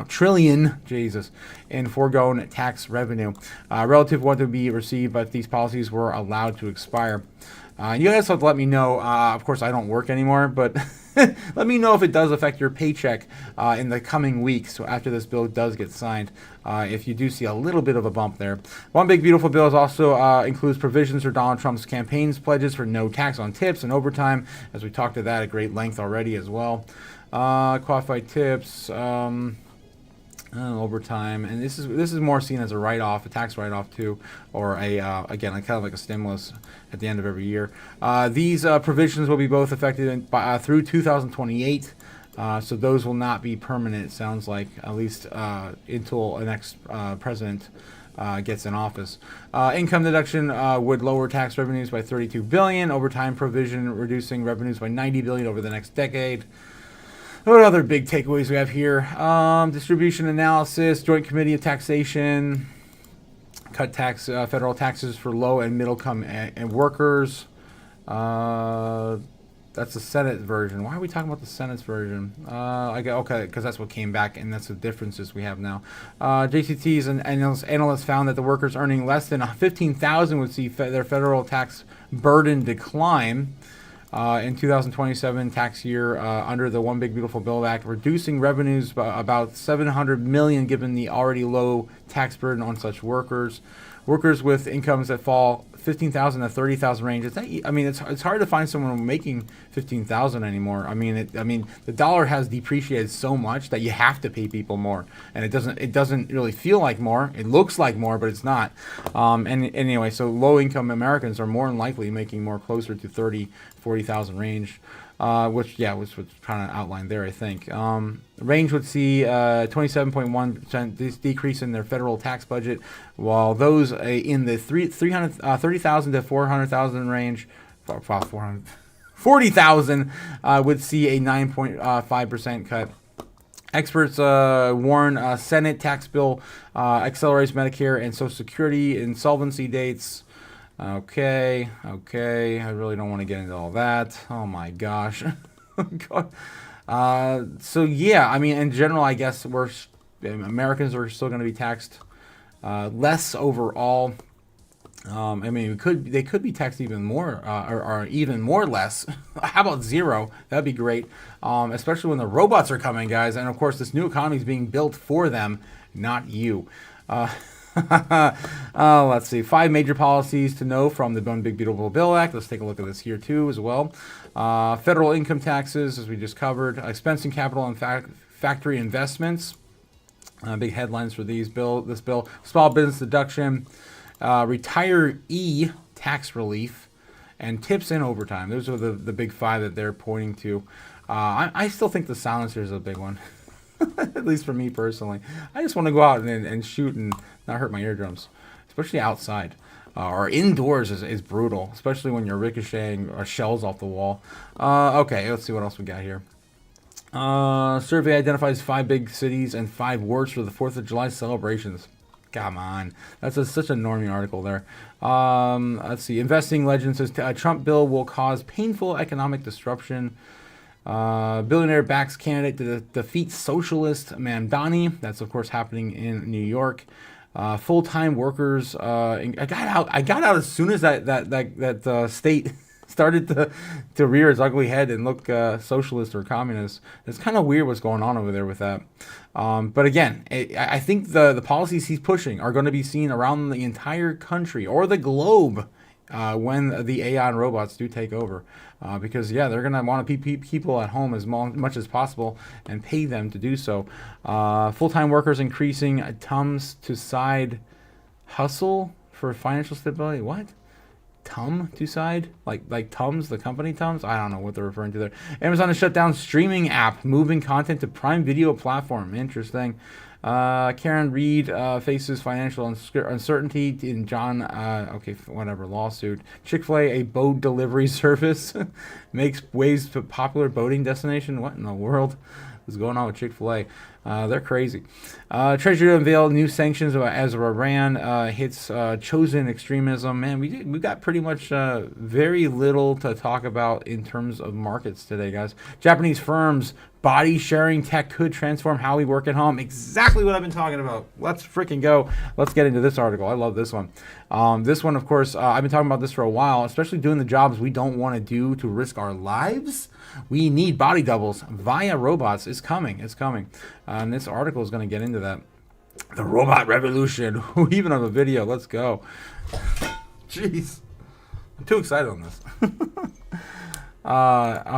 A: trillion, Jesus, in foregone tax revenue, relative to what would be received if these policies were allowed to expire. You guys have to let me know. Of course, I don't work anymore, but let me know if it does affect your paycheck in the coming weeks. So after this bill does get signed, if you do see a little bit of a bump there. One Big Beautiful Bill also includes provisions for Donald Trump's campaign's pledges for no tax on tips and overtime, as we talked to that at great length already as well. Qualified tips. Overtime, and this is more seen as a write-off, a tax write-off too, or again, kind of like a stimulus at the end of every year. These provisions will be both effective through 2028, so those will not be permanent. It sounds like, at least until the next president gets in office. Income deduction would lower tax revenues by $32 billion. Overtime provision reducing revenues by $90 billion over the next decade. What other big takeaways we have here? Distribution analysis, Joint Committee of Taxation, cut federal taxes for low and middle income and workers. That's the Senate version. Why are we talking about the Senate's version? Okay, because that's what came back, and that's the differences we have now. JCT's and analysts found that the workers earning less than $15,000 would see their federal tax burden decline in 2027 tax year under the One Big Beautiful Bill Act, reducing revenues by about $700 million, given the already low tax burden on such workers. Workers with incomes that fall 15,000 to 30,000 range. It's hard to find someone making 15,000 anymore. I mean, the dollar has depreciated so much that you have to pay people more, and it doesn't really feel like more. It looks like more, but it's not. And anyway, so low income Americans are more than likely making more closer to 40,000 range. Which was kind of outlined there, I think. Range would see 27.1% decrease in their federal tax budget, while those in the 30,000 to 400,000 range, 40,000 would see a 9.5% cut. Experts warn Senate tax bill accelerates Medicare and Social Security insolvency dates. Okay. I really don't want to get into all that. Oh my gosh. God. So yeah, I mean, in general, I guess Americans are still going to be taxed less overall. They could be taxed even more, or even more less. How about zero? That'd be great. Especially when the robots are coming, guys, and of course, this new economy is being built for them, not you. Let's see. 5 major policies to know from the One Big Beautiful Bill Act. Let's take a look at this here too as well. Federal income taxes, as we just covered. Expensing capital and factory investments. Big headlines for this bill. Small business deduction. Retiree tax relief. And tips and overtime. Those are the big 5 that they're pointing to. I still think the silencer is a big one. At least for me personally. I just want to go out and shoot and not hurt my eardrums, especially outside. Or indoors is brutal, especially when you're ricocheting shells off the wall. Okay, let's see what else we got here. Survey identifies 5 big cities and 5 words for the 4th of July celebrations. Come on. That's such a normie article there. Let's see. Investing Legend says Trump bill will cause painful economic disruption. Billionaire backs candidate to defeat socialist Mamdani. That's of course happening in New York. Full-time workers. I got out as soon as that state started to rear its ugly head and look socialist or communist. It's kind of weird what's going on over there with that. But again, I think the policies he's pushing are going to be seen around the entire country or the globe when the AI and robots do take over. Because, yeah, they're going to want to keep people at home as much as possible and pay them to do so. Full-time workers increasing Tums to side hustle for financial stability. What? Tum to side? Like Tums, the company Tums? I don't know what they're referring to there. Amazon has shut down streaming app, moving content to Prime Video platform. Interesting. Karen Reed faces financial uncertainty in lawsuit. Chick-fil-A, a boat delivery service, makes waves to popular boating destination. What in the world is going on with Chick-fil-A? They're crazy. Treasury to unveil new sanctions as Iran hits chosen extremism. Man, we got pretty much very little to talk about in terms of markets today, guys. Japanese firms. Body sharing tech could transform how we work at home. Exactly what I've been talking about. Let's freaking go. Let's get into this article. I love this one. This one, of course, I've been talking about this for a while, especially doing the jobs we don't want to do to risk our lives. We need body doubles via robots. It's coming. It's coming. And this article is going to get into that. The robot revolution. We even have a video. Let's go. Jeez. I'm too excited on this.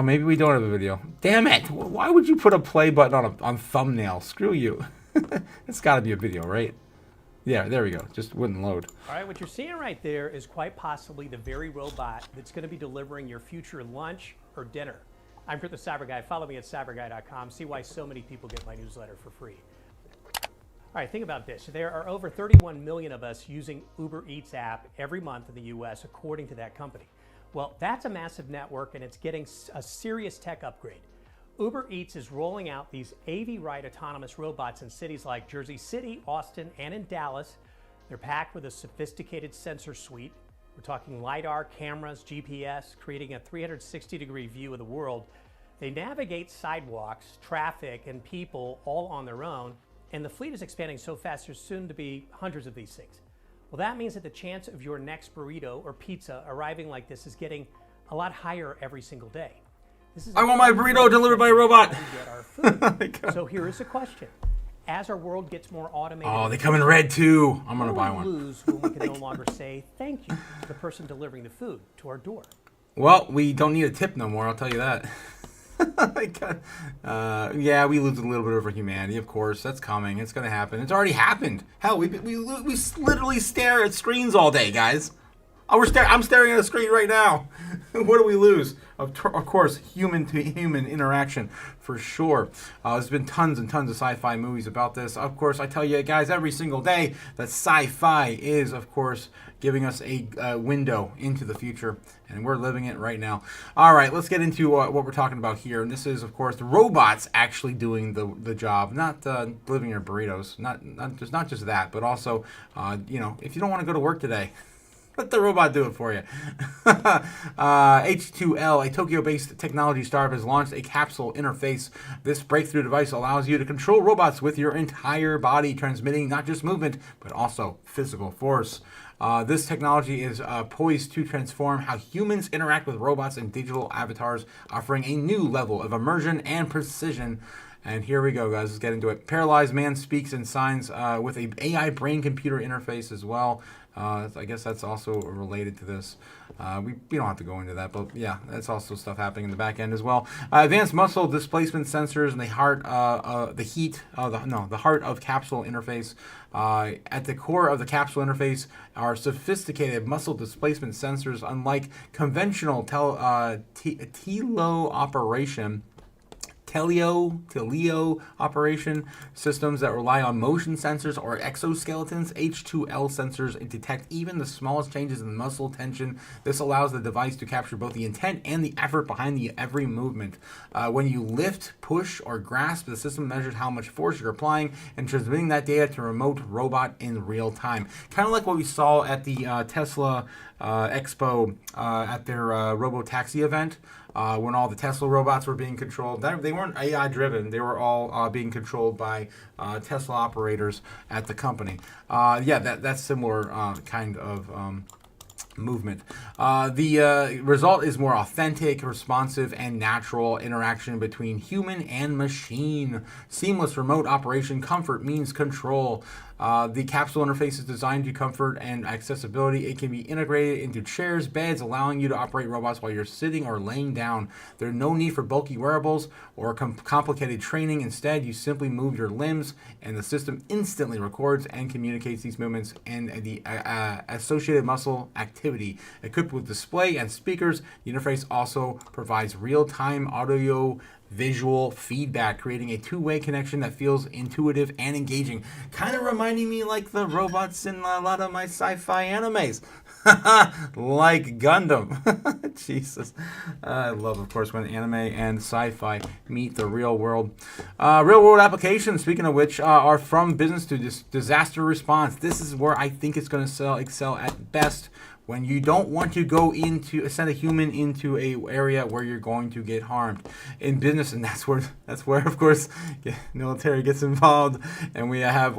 A: Maybe we don't have a video. Damn it! Why would you put a play button on thumbnail? Screw you. It's got to be a video, right? Yeah, there we go. Just wouldn't load.
D: All right, what you're seeing right there is quite possibly the very robot that's going to be delivering your future lunch or dinner. I'm Crypto Cyber Guy. Follow me at cyberguy.com. See why so many people get my newsletter for free. All right, think about this. There are over 31 million of us using Uber Eats app every month in the US, according to that company. Well, that's a massive network, and it's getting a serious tech upgrade. Uber Eats is rolling out these AV ride autonomous robots in cities like Jersey City, Austin, and in Dallas. They're packed with a sophisticated sensor suite. We're talking LiDAR, cameras, GPS, creating a 360-degree view of the world. They navigate sidewalks, traffic, and people all on their own, and the fleet is expanding so fast there's soon to be hundreds of these things. Well, that means that the chance of your next burrito or pizza arriving like this is getting a lot higher every single day.
A: I want my burrito delivered by a robot.
D: Get our food. So here is a question. As our world gets more automated...
A: Oh, they come in red too. I'm going to buy
D: what do we
A: one.
D: lose when we can no longer say thank you to the person delivering the food to our door?
A: Well, we don't need a tip no more, I'll tell you that. Yeah, we lose a little bit of our humanity, of course. That's coming. It's going to happen. It's already happened. Hell, we literally stare at screens all day, guys. I'm staring at a screen right now. What do we lose? Of course, human-to-human interaction, for sure. There's been tons and tons of sci-fi movies about this. Of course, I tell you guys every single day that sci-fi is, of course, giving us a window into the future, and we're living it right now. All right, let's get into what we're talking about here. And this is, of course, the robots actually doing the job, not delivering your burritos. Not just that, but also, if you don't want to go to work today, let the robot do it for you. H2L, a Tokyo-based technology startup, has launched a capsule interface. This breakthrough device allows you to control robots with your entire body, transmitting not just movement, but also physical force. This technology is poised to transform how humans interact with robots and digital avatars, offering a new level of immersion and precision. And here we go, guys. Let's get into it. Paralyzed man speaks and signs with a AI brain-computer interface as well. I guess that's also related to this. We don't have to go into that, but yeah, that's also stuff happening in the back end as well. Advanced muscle displacement sensors and the heart of capsule interface. At the core of the capsule interface are sophisticated muscle displacement sensors, unlike conventional teleo operation systems that rely on motion sensors or exoskeletons. H2L sensors detect even the smallest changes in muscle tension. This allows the device to capture both the intent and the effort behind every movement. When you lift, push, or grasp, the system measures how much force you're applying and transmitting that data to a remote robot in real time. Kind of like what we saw at the Tesla Expo at their robo-taxi event. When all the Tesla robots were being controlled. They weren't AI driven. They were all being controlled by Tesla operators at the company. That's similar kind of movement. The result is more authentic, responsive, and natural interaction between human and machine. Seamless remote operation comfort means control. The capsule interface is designed to comfort and accessibility. It can be integrated into chairs, beds, allowing you to operate robots while you're sitting or laying down. There's no need for bulky wearables or complicated training. Instead, you simply move your limbs, and the system instantly records and communicates these movements and the associated muscle activity. Equipped with display and speakers, the interface also provides real-time audio visual feedback, creating a two-way connection that feels intuitive and engaging. Kind of reminding me like the robots in a lot of my sci-fi animes. Like Gundam. Jesus. I love, of course, when anime and sci-fi meet the real world. Real-world applications, speaking of which, are from business to disaster response. This is where I think it's going to excel at best. When you don't want to send a human into a area where you're going to get harmed in business, and that's where of course military gets involved, and we have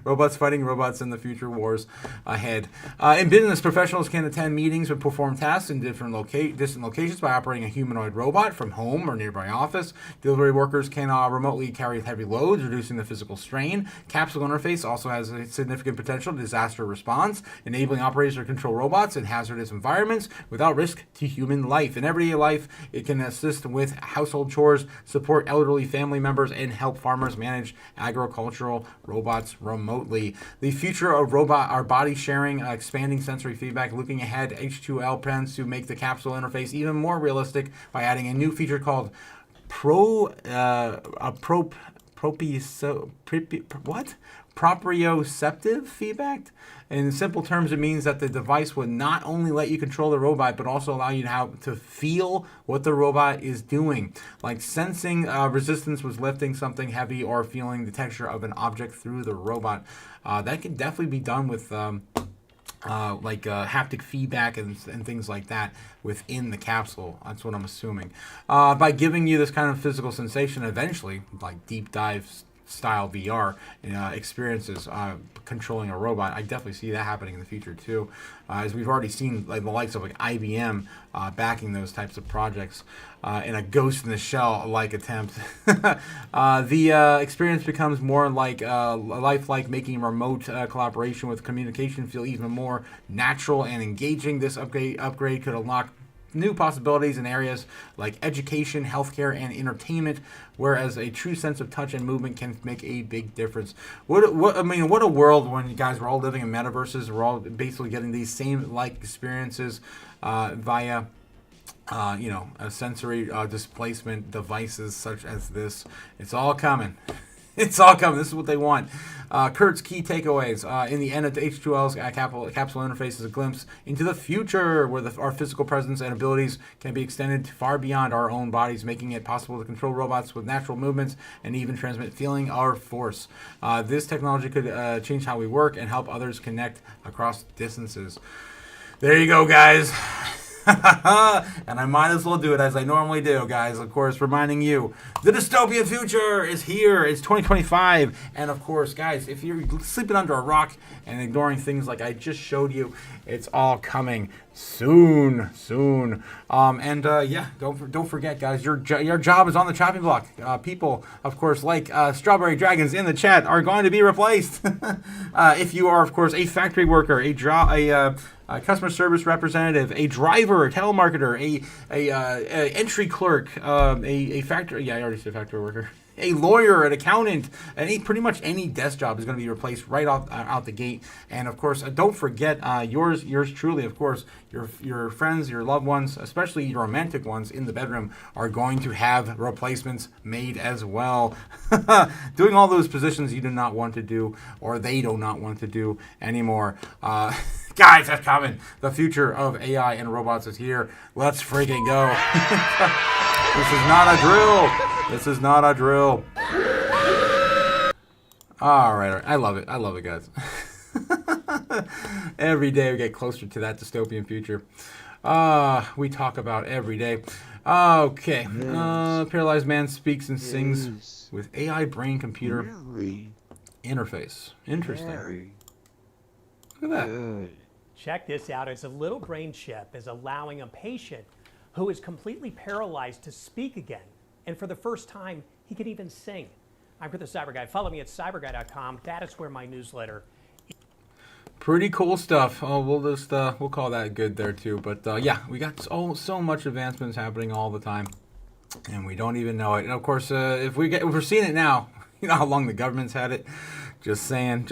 A: robots fighting robots in the future wars ahead. In business, professionals can attend meetings and perform tasks in distant locations by operating a humanoid robot from home or nearby office. Delivery workers can remotely carry heavy loads, reducing the physical strain. Capsule interface also has a significant potential disaster response, enabling operators to control robots in hazardous environments without risk to human life. In everyday life, it can assist with household chores, support elderly family members, and help farmers manage agricultural robots remotely. The future of body sharing, expanding sensory feedback. Looking ahead, H2L plans to make the capsule interface even more realistic by adding a new feature called proprioceptive feedback. In simple terms, it means that the device would not only let you control the robot, but also allow you to feel what the robot is doing, like sensing resistance was lifting something heavy or feeling the texture of an object through the robot. That can definitely be done with haptic feedback and things like that within the capsule. That's what I'm assuming. By giving you this kind of physical sensation, eventually, like deep dive style VR experiences controlling a robot. I definitely see that happening in the future too, as we've already seen like the likes of like IBM backing those types of projects in a Ghost in the Shell like attempt. The experience becomes more like lifelike, making remote collaboration with communication feel even more natural and engaging. This upgrade could unlock new possibilities in areas like education, healthcare, and entertainment, whereas a true sense of touch and movement can make a big difference. What a world when you guys we're all living in metaverses. We're all basically getting these same like experiences via sensory displacement devices such as this. It's all coming. It's all coming. This is what they want. Kurt's key takeaways. In the end of the H2L's capsule interface is a glimpse into the future where our physical presence and abilities can be extended far beyond our own bodies, making it possible to control robots with natural movements and even transmit feeling or force. This technology could change how we work and help others connect across distances. There you go, guys. And I might as well do it as I normally do, guys. Of course, reminding you, the dystopian future is here. It's 2025. And of course, guys, if you're sleeping under a rock and ignoring things like I just showed you, it's all coming soon. Don't forget, guys, your job is on the chopping block. People, of course, like Strawberry Dragons in the chat are going to be replaced. If you are, of course, a factory worker, a customer service representative, a driver, a telemarketer, a entry clerk, a factory. Yeah, I already said factory worker. A lawyer, an accountant, pretty much any desk job is going to be replaced right out the gate. And of course, don't forget yours truly. Of course, your friends, your loved ones, especially your romantic ones in the bedroom, are going to have replacements made as well. Doing all those positions you do not want to do, or they do not want to do anymore. Guys, that's coming. The future of AI and robots is here. Let's freaking go. This is not a drill. This is not a drill. All right. I love it. I love it, guys. Every day we get closer to that dystopian future. We talk about every day. Okay. Paralyzed man speaks and sings with AI brain computer interface. Interesting. Look at that.
D: Check this out. It's a little brain chip is allowing a patient who is completely paralyzed to speak again. And for the first time, he can even sing. I'm Crypto Cyber Guy. Follow me at cyberguy.com. That is where my newsletter.
A: Pretty cool stuff. Oh, we'll call that good there too. But yeah, we got so much advancements happening all the time, and we don't even know it. And of course, if we're seeing it now, you know how long the government's had it. Just saying.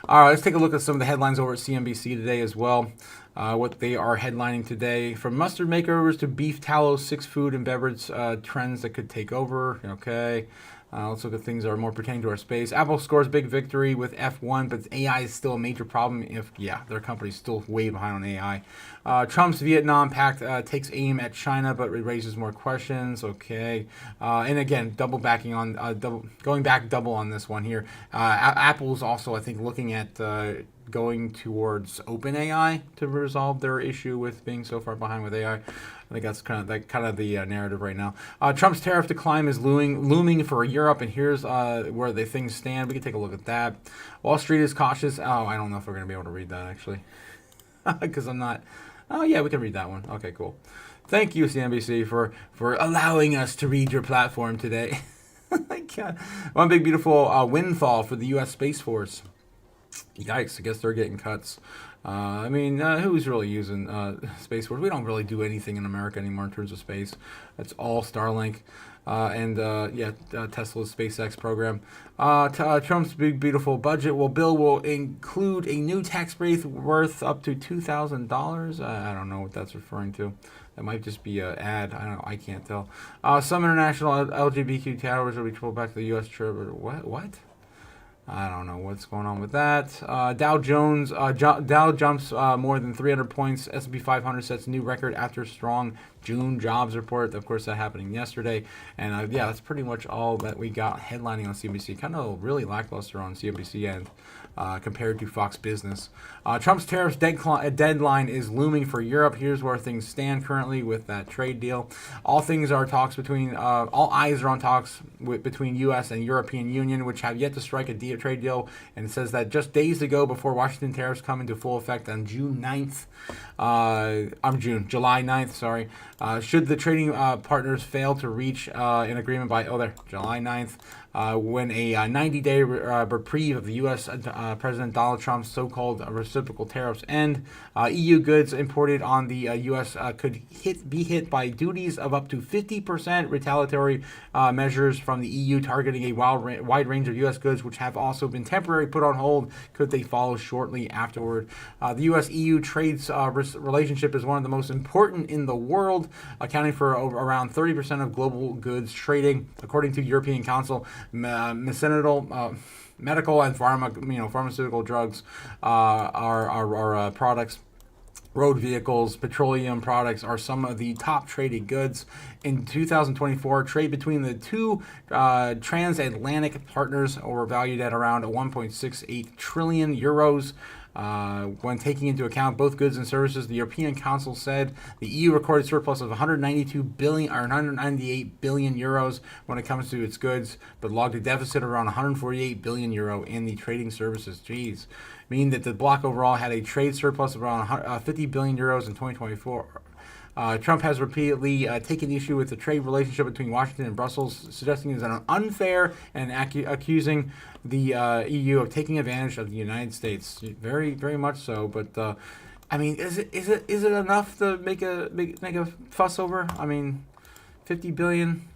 A: All right, let's take a look at some of the headlines over at CNBC today as well. What they are headlining today. From mustard makeovers to beef tallow, 6 food and beverage trends that could take over. Okay. Let's look at things that are more pertaining to our space. Apple scores big victory with F1, but AI is still a major problem their company's still way behind on AI. Trump's Vietnam Pact takes aim at China, but it raises more questions. Okay. And again, going back double on this one here. Apple's also, I think, looking at going towards OpenAI to resolve their issue with being so far behind with AI. I think that's kind of the narrative right now. Trump's tariff decline is looming for Europe, and here's where the things stand. We can take a look at that. Wall Street is cautious. Oh, I don't know if we're going to be able to read that, actually, because I'm not. Oh, yeah, we can read that one. Okay, cool. Thank you, CNBC, for allowing us to read your platform today. My God. One big, beautiful windfall for the U.S. Space Force. Yikes, I guess they're getting cuts. Who's really using Space Force? We don't really do anything in America anymore in terms of space. That's all Starlink. Tesla's SpaceX program. Trump's big beautiful budget bill will include a new tax break worth up to $2,000. I don't know what that's referring to. That might just be an ad. I don't know. I can't tell. Some international LGBTQ towers will be pulled back to the U.S. trip. What? I don't know what's going on with that. Dow jumps more than 300 points. S&P 500 sets new record after strong June jobs report. Of course, that happening yesterday. And that's pretty much all that we got headlining on CNBC. Kind of really lackluster on CNBC end compared to Fox Business. Trump's tariffs deadline is looming for Europe. Here's where things stand currently with that trade deal. All eyes are on talks between U.S. and European Union, which have yet to strike a trade deal, and it says that just days to go before Washington tariffs come into full effect on July 9th, sorry. Should the trading partners fail to reach an agreement by July 9th, when a 90-day reprieve of the U.S. President Donald Trump's so-called reciprocal tariffs end, EU goods imported on the U.S. could be hit by duties of up to 50%, retaliatory measures from the EU targeting a wide range of U.S. goods, which have also been temporarily put on hold, could they follow shortly afterward. The U.S.-EU trade relationship is one of the most important in the world, accounting for around 30% of global goods trading, according to European Council. Medical and pharmaceutical drugs are products. Road vehicles, petroleum products are some of the top traded goods. In 2024, trade between the two transatlantic partners were valued at around 1.68 trillion euros. When taking into account both goods and services, the European Council said the EU recorded surplus of 198 billion euros when it comes to its goods, but logged a deficit of around 148 billion euro in the trading services. Jeez. Meaning that the bloc overall had a trade surplus of around 50 billion euros in 2024. Trump has repeatedly taken issue with the trade relationship between Washington and Brussels, suggesting it is unfair and accusing the EU of taking advantage of the United States. Very, very much so. But is it enough to make a fuss over? 50 billion.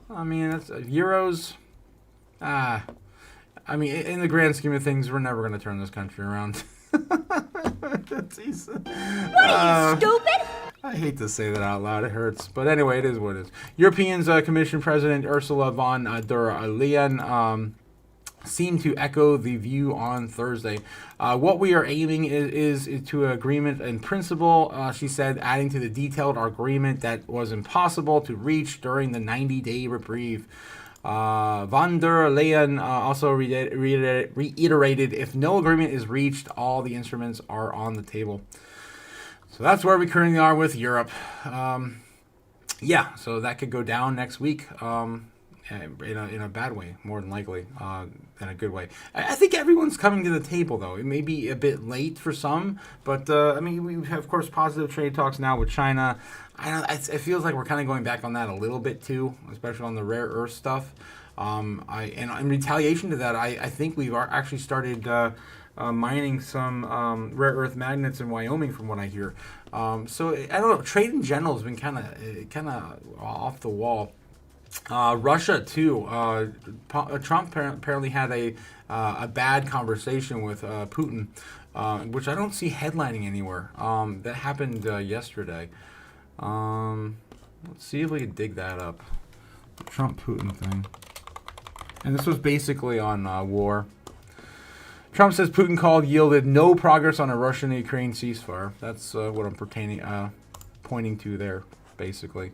A: That's euros. In the grand scheme of things, we're never going to turn this country around.
E: What are you, stupid?
A: I hate to say that out loud. It hurts. But anyway, it is what it is. European Commission President Ursula von der Leyen seemed to echo the view on Thursday. What we are aiming is to agreement in principle, she said, adding to the detailed agreement that was impossible to reach during the 90-day reprieve. Von der Leyen also reiterated if no agreement is reached, all the instruments are on the table. So that's where we currently are with Europe. So that could go down next week in a bad way, more than likely, than a good way. I think everyone's coming to the table, though. It may be a bit late for some, but we have, of course, positive trade talks now with China. It feels like we're kind of going back on that a little bit too, especially on the rare earth stuff. And in retaliation to that, I think we've actually started mining some rare earth magnets in Wyoming, from what I hear. So I don't know. Trade in general has been kind of off the wall. Russia too. Trump apparently had a bad conversation with Putin, which I don't see headlining anywhere. That happened yesterday. Let's see if we can dig that up. The Trump-Putin thing. And this was basically on war. Trump says Putin yielded no progress on a Russian-Ukraine ceasefire. That's what I'm pointing to there, basically.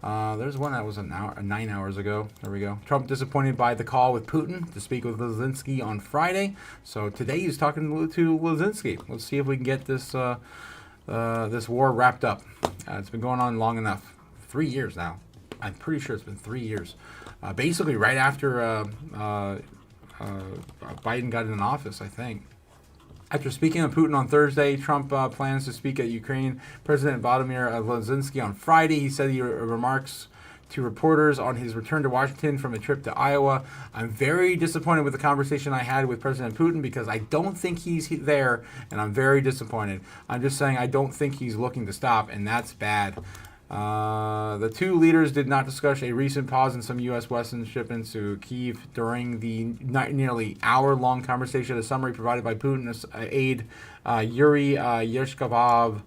A: There's one that was 9 hours ago. There we go. Trump disappointed by the call with Putin to speak with Zelensky on Friday. So today he's talking to Zelensky. Let's see if we can get this this war wrapped up. It's been going on long enough. 3 years now. I'm pretty sure it's been 3 years. Basically right after Biden got in office, I think. After speaking with Putin on Thursday, Trump plans to speak at Ukraine President Volodymyr Zelensky on Friday. He said he remarks to reporters on his return to Washington from a trip to Iowa. I'm very disappointed with the conversation I had with President Putin because I don't think he's there, and I'm very disappointed. I'm just saying I don't think he's looking to stop, and that's bad. The two leaders did not discuss a recent pause in some U.S. Western shipments to Kyiv during the nearly hour-long conversation. A summary provided by Putin's aide Yuri Yershkovov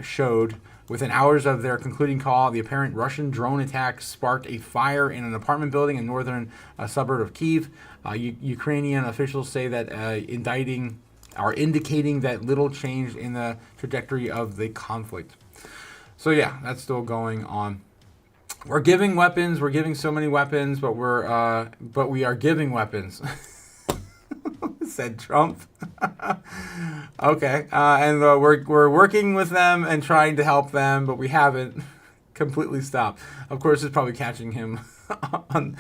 A: showed. Within hours of their concluding call, the apparent Russian drone attack sparked a fire in an apartment building in northern suburb of Kyiv. Ukrainian officials say that indicating that little changed in the trajectory of the conflict. So yeah, that's still going on. We're giving weapons. We're giving so many weapons, but we are giving weapons. Said Trump. Okay, and we're working with them and trying to help them, but we haven't completely stopped. Of course, it's probably catching him on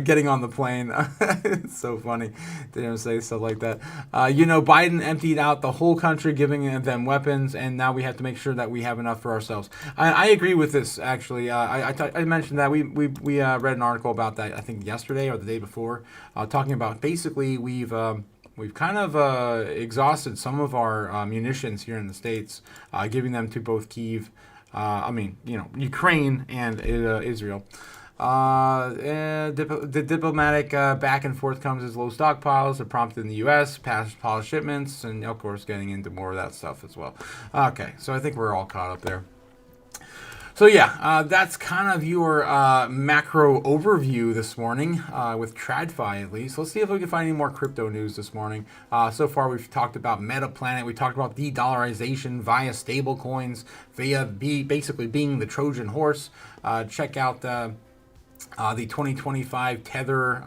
A: getting on the plane. It's so funny to him say stuff like that. Biden emptied out the whole country, giving them weapons, and now we have to make sure that we have enough for ourselves. I agree with this, actually. I mentioned that we read an article about that, I think yesterday or the day before, talking about basically we've kind of exhausted some of our munitions here in the States, giving them to both Kyiv, Ukraine and Israel. The diplomatic back and forth comes as low stockpiles are prompted in the U.S., past shipments, and of course getting into more of that stuff as well. Okay, so I think we're all caught up there. So yeah, that's kind of your macro overview this morning with TradFi at least. Let's see if we can find any more crypto news this morning. So far we've talked about MetaPlanet. We talked about de-dollarization via stablecoins, via basically being the Trojan horse. Check out the 2025 Tether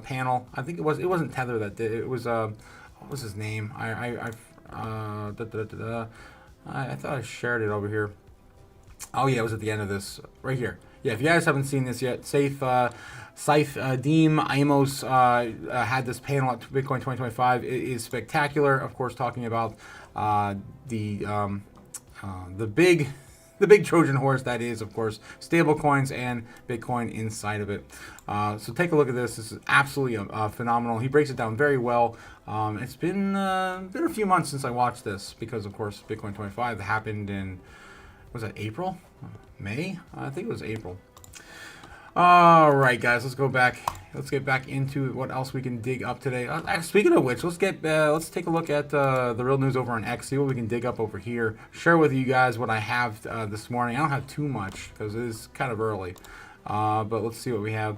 A: panel. I think it wasn't Tether that did it. It was what was his name? I thought I shared it over here. Oh yeah, it was at the end of this right here. Yeah, if you guys haven't seen this yet, Saif Deem Amos had this panel at Bitcoin 2025. It is spectacular. Of course, talking about the big Trojan horse that is, of course, stable coins and Bitcoin inside of it. So take a look at this. This is absolutely phenomenal. He breaks it down very well. It's been a few months since I watched this because, of course, Bitcoin 25 happened in, was that April? May? I think it was April. All right, guys, let's go back. Let's get back into what else we can dig up today. Speaking of which, let's take a look at the real news over on X. See what we can dig up over here. Share with you guys what I have this morning. I don't have too much because it is kind of early, but let's see what we have.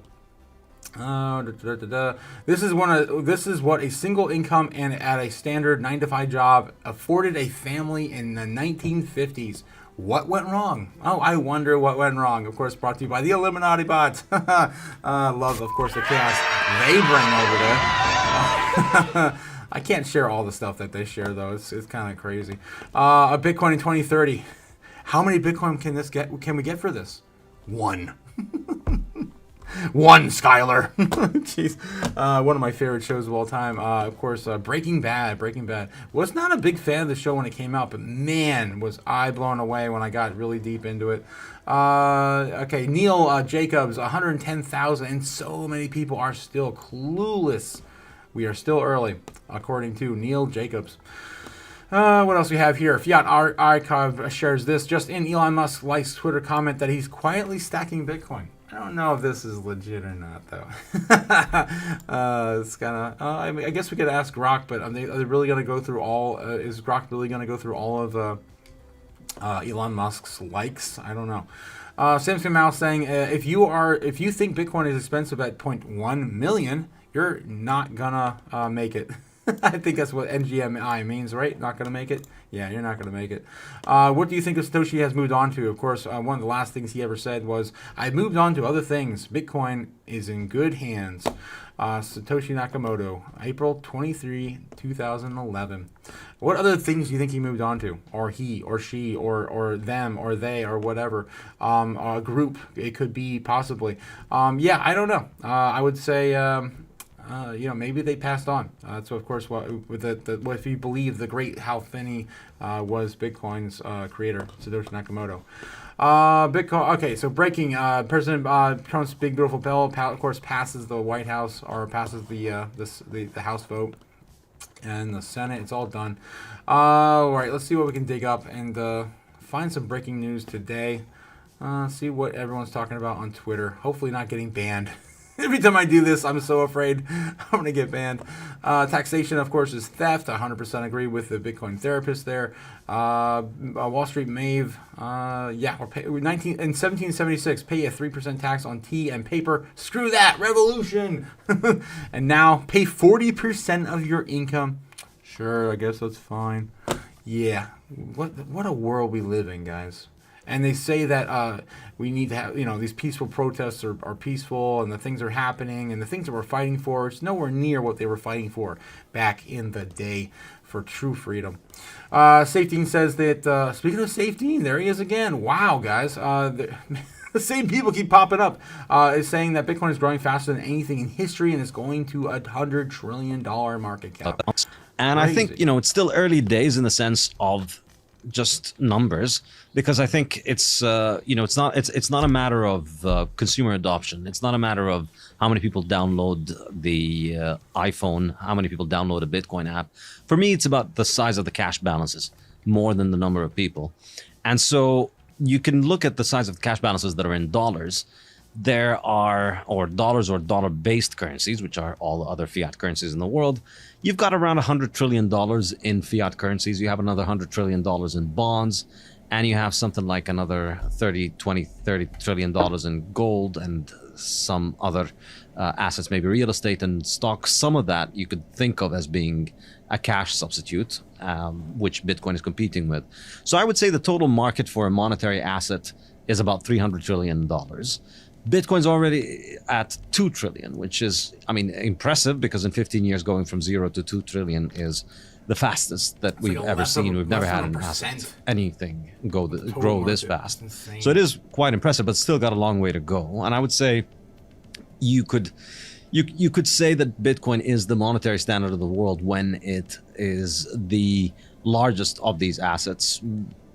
A: This is what a single income and at a standard 9-to-5 job afforded a family in the 1950s. What went wrong? Oh, I wonder what went wrong. Of course, brought to you by the Illuminati bots. Love, of course, the chaos they bring over there. I can't share all the stuff that they share, though. It's kind of crazy. A Bitcoin in 2030. How many Bitcoin can we get for this? One. One, Skylar. Jeez. One of my favorite shows of all time. Of course, Breaking Bad. Was not a big fan of the show when it came out, but man, was I blown away when I got really deep into it. Okay, Neil Jacobs, 110,000, and so many people are still clueless. We are still early, according to Neil Jacobs. What else we have here? Fiat Archive shares this. Just in, Elon Musk likes Twitter comment that he's quietly stacking Bitcoin. I don't know if this is legit or not, though. It's kind of. I guess we could ask Grok, but are they really going to go through all? Is Grok really going to go through all of Elon Musk's likes? I don't know. Samson Mouse saying, if you think Bitcoin is expensive at 0.1 million, you're not gonna make it. I think that's what NGMI means, right? Not going to make it? Yeah, you're not going to make it. What do you think of Satoshi has moved on to? Of course, one of the last things he ever said was, I've moved on to other things. Bitcoin is in good hands. Satoshi Nakamoto, April 23, 2011. What other things do you think he moved on to? Or he, or she, or them, or they, or whatever. A group, it could be possibly. Yeah, I don't know. I would say... maybe they passed on. So of course, if you believe the great Hal Finney was Bitcoin's creator, Satoshi Nakamoto. Bitcoin. Okay, so breaking. President Trump's big beautiful bill, of course, passes the White House or passes the House vote and the Senate. It's all done. All right, let's see what we can dig up and find some breaking news today. See what everyone's talking about on Twitter. Hopefully not getting banned. Every time I do this, I'm so afraid I'm going to get banned. Taxation, of course, is theft. 100% agree with the Bitcoin therapist there. Wall Street Mave, we're 1776, pay a 3% tax on tea and paper. Screw that, revolution! And now pay 40% of your income. Sure, I guess that's fine. Yeah, what a world we live in, guys. And they say that we need to have, these peaceful protests are peaceful, and the things are happening, and the things that we're fighting for, it's nowhere near what they were fighting for back in the day for true freedom. Safety says that, speaking of safety, there he is again. Wow, guys. The same people keep popping up, is saying that Bitcoin is growing faster than anything in history and is going to $100 trillion market cap.
F: And
A: Crazy.
F: I think, it's still early days in the sense of just numbers, because I think it's it's not a matter of consumer adoption. It's not a matter of how many people download the iPhone, how many people download a Bitcoin app. For me, it's about the size of the cash balances more than the number of people. And so you can look at the size of the cash balances that are in dollars. There are, or dollars or dollar-based currencies, which are all other fiat currencies in the world. You've got around $100 trillion in fiat currencies. You have another $100 trillion in bonds, and you have something like another $30 trillion in gold and some other assets, maybe real estate and stocks. Some of that you could think of as being a cash substitute, which Bitcoin is competing with. So I would say the total market for a monetary asset is about $300 trillion. Bitcoin's already at 2 trillion, which is, impressive, because in 15 years going from 0 to 2 trillion is the fastest that we've ever seen. We've never had an asset, anything grow this fast. So it is quite impressive, but still got a long way to go. And I would say you could say that Bitcoin is the monetary standard of the world when it is the largest of these assets,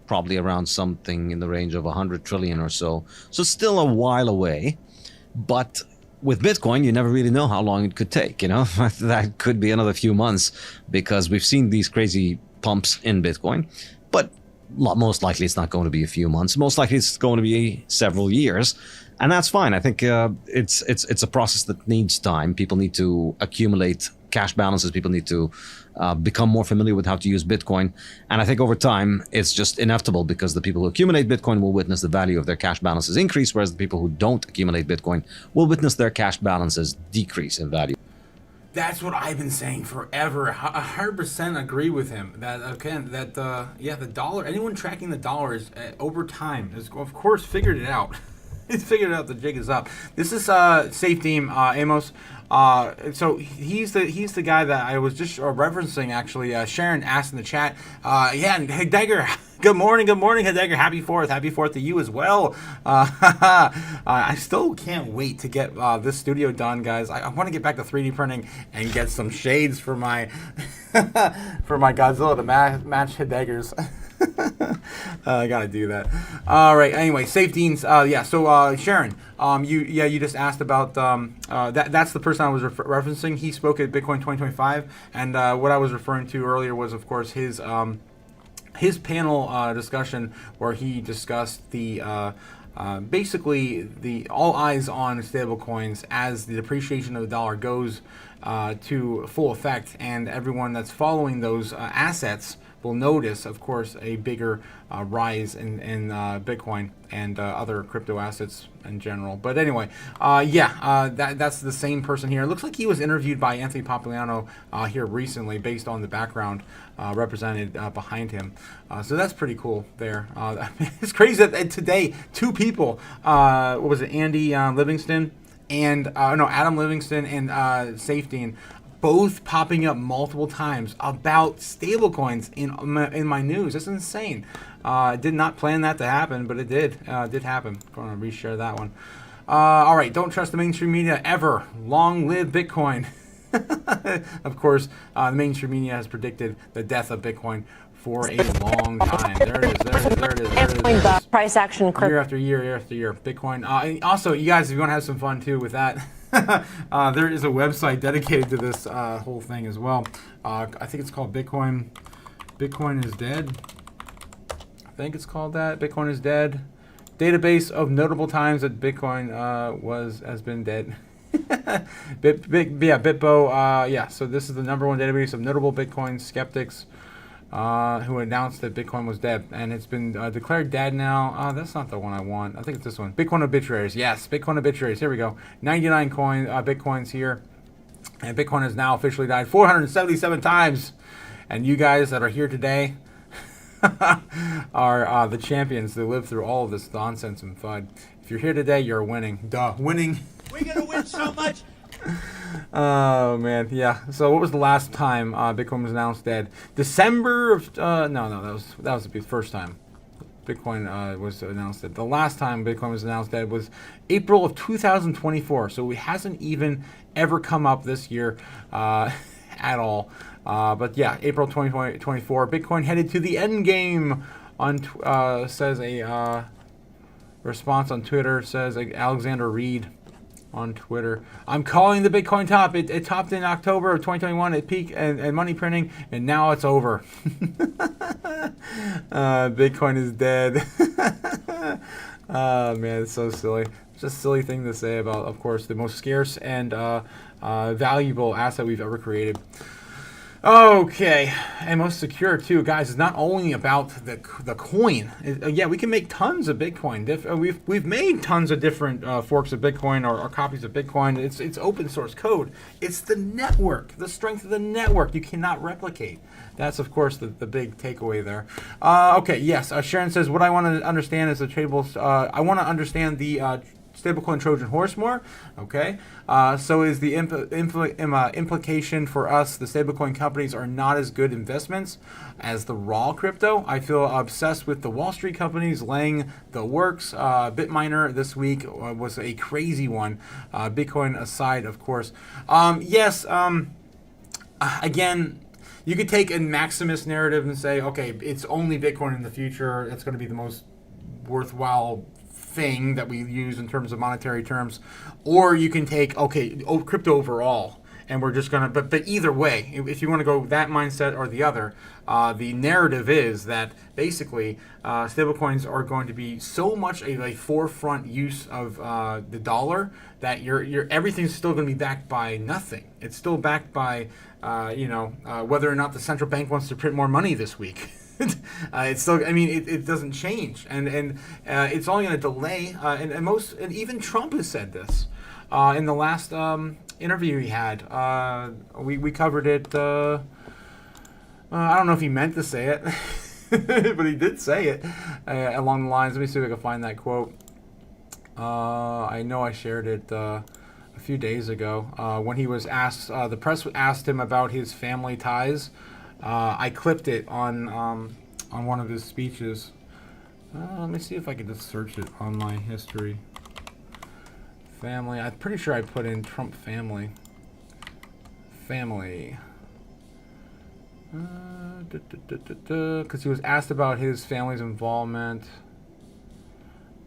F: probably around something in the range of 100 trillion or so. So still a while away. But with Bitcoin, you never really know how long it could take, That could be another few months, because we've seen these crazy pumps in Bitcoin. But most likely it's not going to be a few months. Most likely it's going to be several years. And that's fine. I think it's a process that needs time. People need to accumulate cash balances. People need to become more familiar with how to use Bitcoin. And I think over time, it's just inevitable, because the people who accumulate Bitcoin will witness the value of their cash balances increase, whereas the people who don't accumulate Bitcoin will witness their cash balances decrease in value.
A: That's what I've been saying forever. 100% agree with him. The dollar, anyone tracking the dollars over time has, of course, figured it out. It's figured out the jig is up. This is Safe Team Amos. So he's the guy that I was just referencing, actually. Sharon asked in the chat, hey Dagger, good morning, hey Dagger, happy 4th to you as well. I still can't wait to get this studio done, guys. I want to get back to 3D printing and get some shades for my for my Godzilla to match Daggers. I gotta do that. All right. Anyway, safety. So Sharon, you just asked about that's the person I was referencing. He spoke at Bitcoin 2025, and what I was referring to earlier was, of course, his panel discussion where he discussed the basically the all eyes on stablecoins as the depreciation of the dollar goes to full effect, and everyone that's following those assets will notice, of course, a bigger rise in Bitcoin and other crypto assets in general. But anyway, that's the same person here. It looks like he was interviewed by Anthony Pompliano here recently, based on the background represented behind him. So that's pretty cool there. It's crazy that today, two people, what was it, Andy Livingston and Adam Livingston and Safety, both popping up multiple times about stablecoins in my news. That's insane. Did not plan that to happen, but it did happen. I'm going to reshare that one. All right, don't trust the mainstream media ever. Long live Bitcoin. Of course, the mainstream media has predicted the death of Bitcoin for a long time. There it is.
G: Price action.
A: Year after year. Bitcoin. And also, you guys, if you want to have some fun too with that, there is a website dedicated to this whole thing as well. I think it's called Bitcoin is Dead. I think it's called that. Bitcoin is dead. Database of notable times that Bitcoin has been dead. Bitbo. Yeah. So this is the #1 database of notable Bitcoin skeptics who announced that Bitcoin was dead, and it's been declared dead now. That's not the one I want. I think it's this one. Bitcoin obituaries. Yes, Bitcoin obituaries. Here we go. 99 Bitcoins here, and Bitcoin has now officially died 477 times. And you guys that are here today are the champions that live through all of this nonsense and FUD. If you're here today, you're winning. Duh, winning.
B: We're gonna win so much.
A: Oh man, yeah. So what was the last time Bitcoin was announced dead? December of no, that was the first time Bitcoin was announced dead. The last time Bitcoin was announced dead was April of 2024. So it hasn't even ever come up this year at all. But yeah, April 2024, Bitcoin headed to the end game. Says a response on Twitter. Says Alexander Reed on Twitter. I'm calling the Bitcoin top. It topped in October of 2021 at peak and money printing, and now it's over. Bitcoin is dead. Oh man, it's so silly. It's just a silly thing to say about, of course, the most scarce and valuable asset we've ever created. Okay, and most secure too, guys. It's not only about the coin. Yeah, we can make tons of Bitcoin. We've made tons of different forks of Bitcoin or copies of Bitcoin. It's open source code. It's the network, the strength of the network. You cannot replicate. That's of course the big takeaway there. Okay, yes. Sharon says what I want to understand is the tradables. I want to understand the stablecoin Trojan horse more. Okay, so is the implication for us the stablecoin companies are not as good investments as the raw crypto? I feel obsessed with the Wall Street companies laying the works. Bitminer this week was a crazy one. Bitcoin aside, of course. Yes. Again, you could take a Maximus narrative and say, okay, it's only Bitcoin in the future. It's going to be the most worthwhile thing that we use in terms of monetary terms, or you can take crypto overall, and we're just gonna. But either way, if you want to go that mindset or the other, the narrative is that basically stablecoins are going to be so much a forefront use of the dollar that your everything's still going to be backed by nothing. It's still backed by whether or not the central bank wants to print more money this week. It's still. I mean, it doesn't change, and it's only going to delay. And even Trump has said this in the last interview he had. We covered it. I don't know if he meant to say it, but he did say it along the lines. Let me see if I can find that quote. I know I shared it a few days ago when he was asked. The press asked him about his family ties. I clipped it on one of his speeches. Let me see if I can just search it on my history. Family. I'm pretty sure I put in Trump family. Family. Because he was asked about his family's involvement.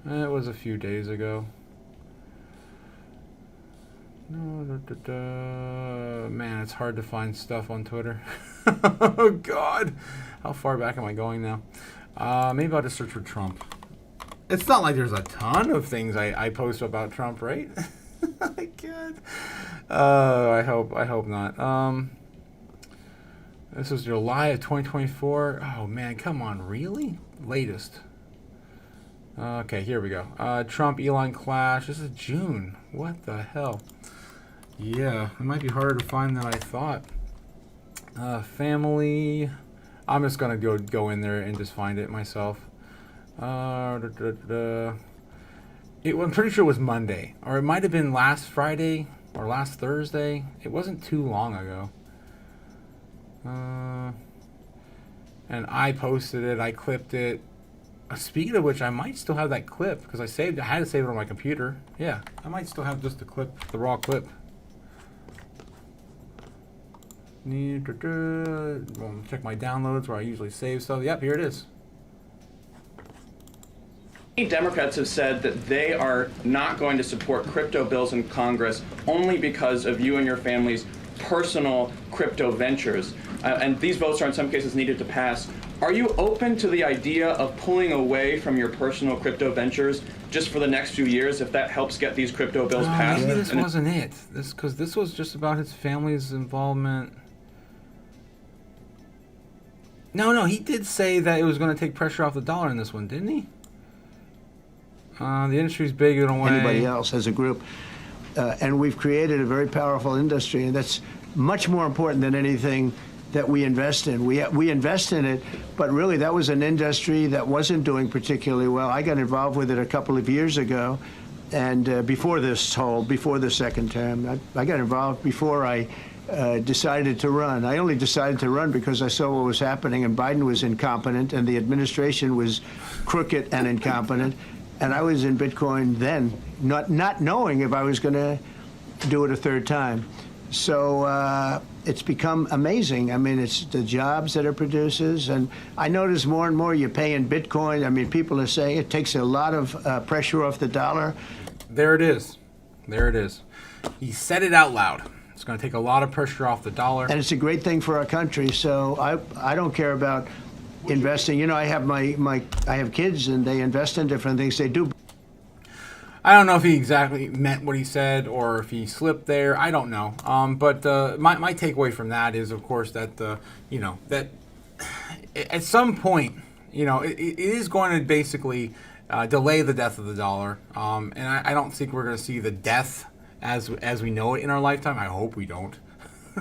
A: It was a few days ago. Man, it's hard to find stuff on Twitter. Oh God, how far back am I going now? Maybe I'll just search for Trump. It's not like there's a ton of things I post about Trump, right? I can't. I hope not. This was July of 2024. Oh man, come on, really? Latest. Okay, here we go. Trump Elon clash. This is June. What the hell? Yeah, it might be harder to find than I thought. Family. I'm just gonna go in there and just find it myself. I'm pretty sure it was Monday, or it might have been last Friday or last Thursday. It wasn't too long ago. And I posted it. I clipped it. Speaking of which, I might still have that clip because I had to save it on my computer. Yeah, I might still have just the clip, the raw clip. Check my downloads where I usually save stuff. Yep, here it is.
G: Democrats have said that they are not going to support crypto bills in Congress only because of you and your family's personal crypto ventures. And these votes are in some cases needed to pass. Are you open to the idea of pulling away from your personal crypto ventures just for the next few years if that helps get these crypto bills passed?
A: Maybe this wasn't it. Because this was just about his family's involvement. No, he did say that it was going to take pressure off the dollar in this one, didn't he? The industry's big in a way.
H: Anybody else as a group. And we've created a very powerful industry, and that's much more important than anything that we invest in. We invest in it, but really that was an industry that wasn't doing particularly well. I got involved with it a couple of years ago, and before the second term. I got involved before I decided to run. I only decided to run because I saw what was happening, and Biden was incompetent, and the administration was crooked and incompetent. And I was in Bitcoin then, not knowing if I was going to do it a third time. So it's become amazing. I mean, it's the jobs that it produces. And I notice more and more you pay in Bitcoin. I mean, people are saying it takes a lot of pressure off the dollar.
A: There it is. There it is. He said it out loud. It's going to take a lot of pressure off the dollar.
H: And it's a great thing for our country. So I don't care about investing. You know, I have I have kids, and they invest in different things. They do.
A: I don't know if he exactly meant what he said or if he slipped there. I don't know. But my takeaway from that is, of course, that that at some point, it is going to basically delay the death of the dollar. And I don't think we're going to see the death as we know it in our lifetime. I hope we don't,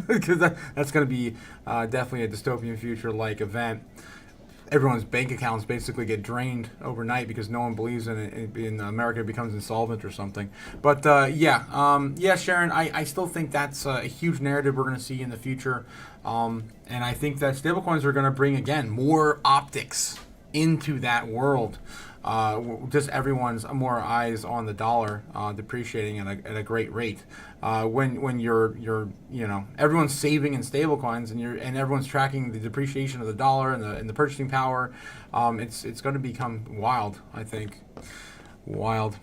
A: because that's going to be definitely a dystopian future-like event. Everyone's bank accounts basically get drained overnight because no one believes in America becomes insolvent or something. But yeah, Sharon, I still think that's a huge narrative we're going to see in the future. And I think that stablecoins are going to bring, again, more optics into that world. Just everyone's more eyes on the dollar depreciating at a great rate. When you're everyone's saving in stablecoins and everyone's tracking the depreciation of the dollar and the purchasing power, it's going to become wild. I think wild.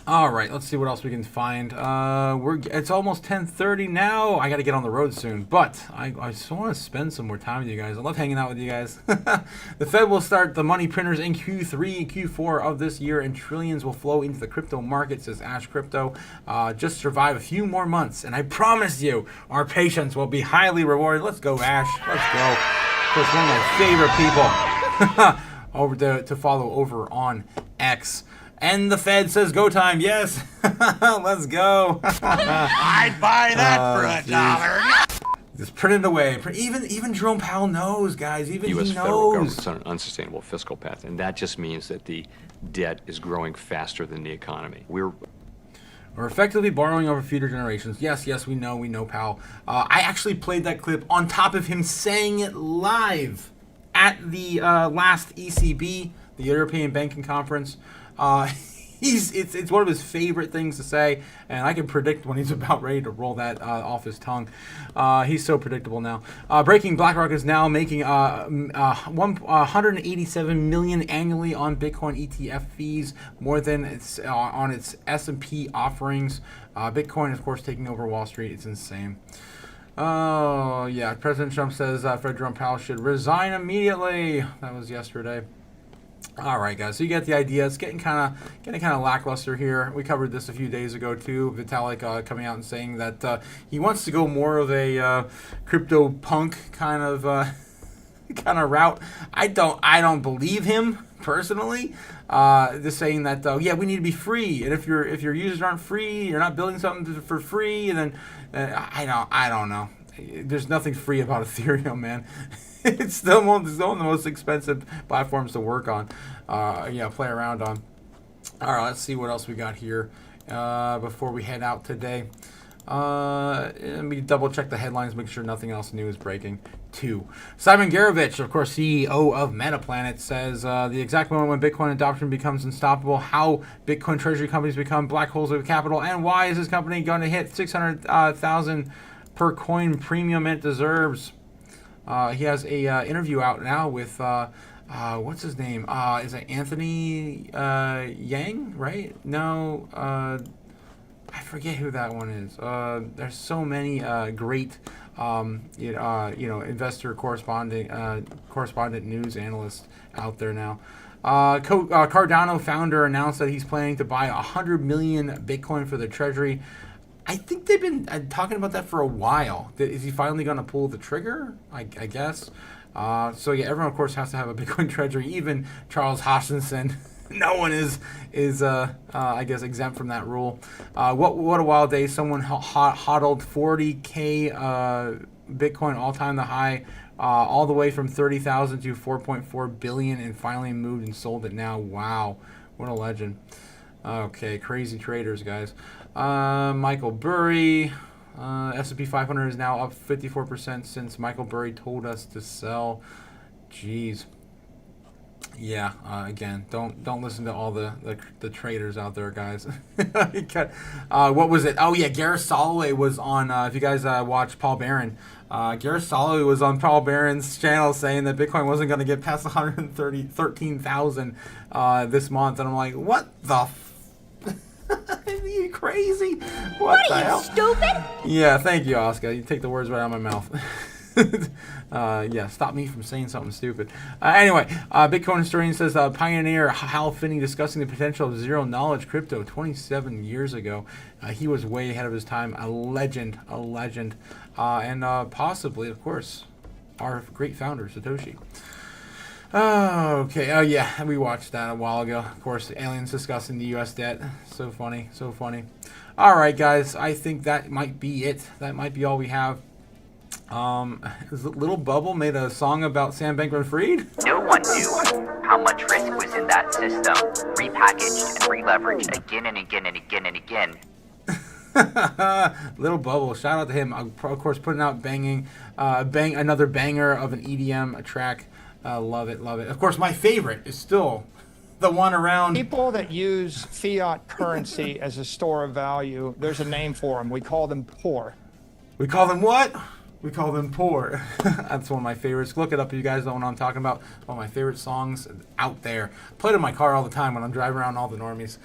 A: All right, let's see what else we can find. It's almost 10:30 now. I got to get on the road soon, but I just want to spend some more time with you guys. I love hanging out with you guys. The Fed will start the money printers in Q3 and Q4 of this year, and trillions will flow into the crypto market, says Ash Crypto. Just survive a few more months, and I promise you, our patience will be highly rewarded. Let's go, Ash. Let's go. Of course, one of my favorite people over to follow over on X. And the Fed says go time. Yes. Let's go.
B: I'd buy that for $1.
A: Just print it away. Even Jerome Powell knows, guys. Even
I: U.S.
A: he
I: federal
A: knows.
I: government's on an unsustainable fiscal path, and that just means that the debt is growing faster than the economy. We're
A: effectively borrowing over future generations. Yes, we know Powell. I actually played that clip on top of him saying it live at the last ECB, the European Banking Conference. It's one of his favorite things to say, and I can predict when he's about ready to roll that off his tongue. He's so predictable now. Breaking: BlackRock is now making 187 million annually on Bitcoin ETF fees, more than it's on its S&P offerings. Bitcoin, of course, taking over Wall Street. It's insane. Oh yeah, President Trump says Fred Jerome Powell should resign immediately. That was yesterday. All right, guys. So you get the idea. It's getting kind of lackluster here. We covered this a few days ago too. Vitalik coming out and saying that he wants to go more of a crypto punk kind of route. I don't believe him personally. Just saying that we need to be free, and if your users aren't free, you're not building something for free, and then I don't know. There's nothing free about Ethereum, man. It's still one of the most expensive platforms to work on, play around on. All right, let's see what else we got here before we head out today. Let me double check the headlines, make sure nothing else new is breaking. 2. Simon Garovich, of course, CEO of MetaPlanet, says the exact moment when Bitcoin adoption becomes unstoppable, how Bitcoin treasury companies become black holes of capital, and why is this company going to hit 600,000 per coin premium it deserves. He has a interview out now with what's his name? Is it Anthony Yang? Right? No. I forget who that one is. There's so many great, investor correspondent news analysts out there now. Cardano founder announced that he's planning to buy 100 million Bitcoin for the treasury. I think they've been talking about that for a while. Is he finally going to pull the trigger? I guess. So yeah, everyone of course has to have a Bitcoin treasury. Even Charles Hoskinson. No one is I guess exempt from that rule. What a wild day! Someone hodled 40K Bitcoin, all-time the high, all the way from 30,000 to 4.4 billion, and finally moved and sold it now. Wow, what a legend! Okay, crazy traders, guys. Michael Burry, S&P 500 is now up 54% since Michael Burry told us to sell. Jeez. Yeah, again, don't listen to all the traders out there, guys. What was it? Oh yeah, Gareth Soloway was on. If you guys watch Paul Barron, Gareth Soloway was on Paul Barron's channel saying that Bitcoin wasn't going to get past 113,000 this month, and I'm like, what the? Are you crazy? What the hell?
E: Stupid?
A: Yeah, thank you, Oscar. You take the words right out of my mouth. Yeah, stop me from saying something stupid. Anyway, Bitcoin historian says pioneer Hal Finney discussing the potential of zero-knowledge crypto 27 years ago. He was way ahead of his time. A legend. And possibly, of course, our great founder, Satoshi. Oh, okay. Oh, yeah, we watched that a while ago. Of course, the aliens discussing the U.S. debt. So funny. All right, guys, I think that might be it. That might be all we have. Little Bubble made a song about Sam Bankman-Fried.
J: No one knew how much risk was in that system, repackaged and re-leveraged again and again and again and again.
A: Little Bubble, shout out to him. Of course, putting out another banger of an EDM track. Love it. Of course, my favorite is still the one around.
K: People that use fiat currency as a store of value, there's a name for them. We call them poor.
A: We call them what? We call them poor. That's one of my favorites. Look it up if you guys don't know what I'm talking about. One of my favorite songs out there. Play it in my car all the time when I'm driving around all the normies.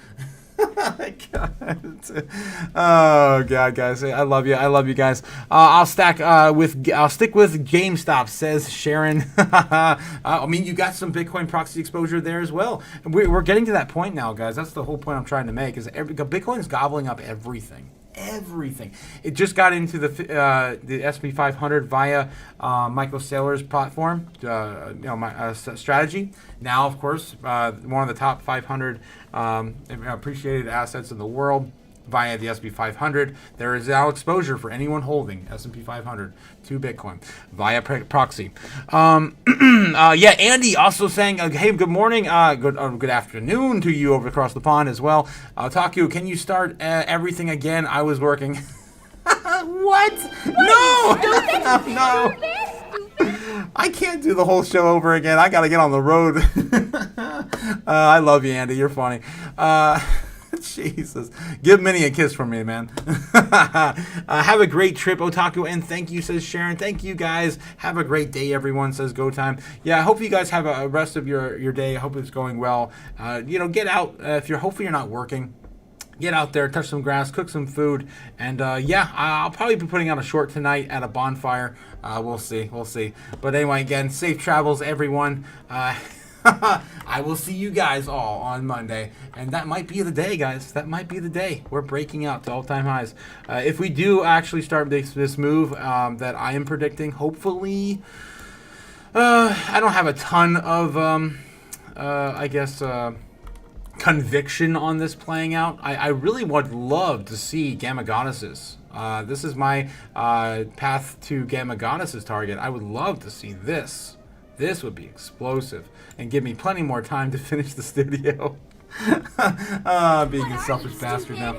A: Oh God, guys, I love you guys. I'll stick with GameStop, says Sharon. I mean, you got some Bitcoin proxy exposure there as well. We're getting to that point now, guys. That's the whole point I'm trying to make. Is Bitcoin's gobbling up everything. It just got into the SP 500 via Michael Saylor's platform, strategy. Now, of course, one of the top 500 appreciated assets in the world via the SP 500. There is now exposure for anyone holding S&P 500 to Bitcoin via proxy. Yeah, Andy also saying, hey, good morning, good afternoon to you over across the pond as well. Otaku, can you start everything again? I was working. What? No! No! I can't do the whole show over again. I got to get on the road. I love you, Andy. You're funny. Jesus. Give Minnie a kiss from me, man. Have a great trip, Otaku, and thank you, says Sharon. Thank you, guys. Have a great day, everyone, says Go Time. Yeah, I hope you guys have a rest of your day. I hope it's going well. Get out. Hopefully you're not working. Get out there, touch some grass, cook some food, and I'll probably be putting out a short tonight at a bonfire. We'll see. But anyway, again, safe travels, everyone. I will see you guys all on Monday, and that might be the day, guys. That might be the day. We're breaking out to all-time highs. If we do actually start this move that I am predicting, hopefully, I don't have a ton of, conviction on this playing out. I really would love to see Gamma Goddesses. This is my path to Gamma Goddesses target. I would love to see this. This would be explosive and give me plenty more time to finish the studio. Being a selfish bastard now.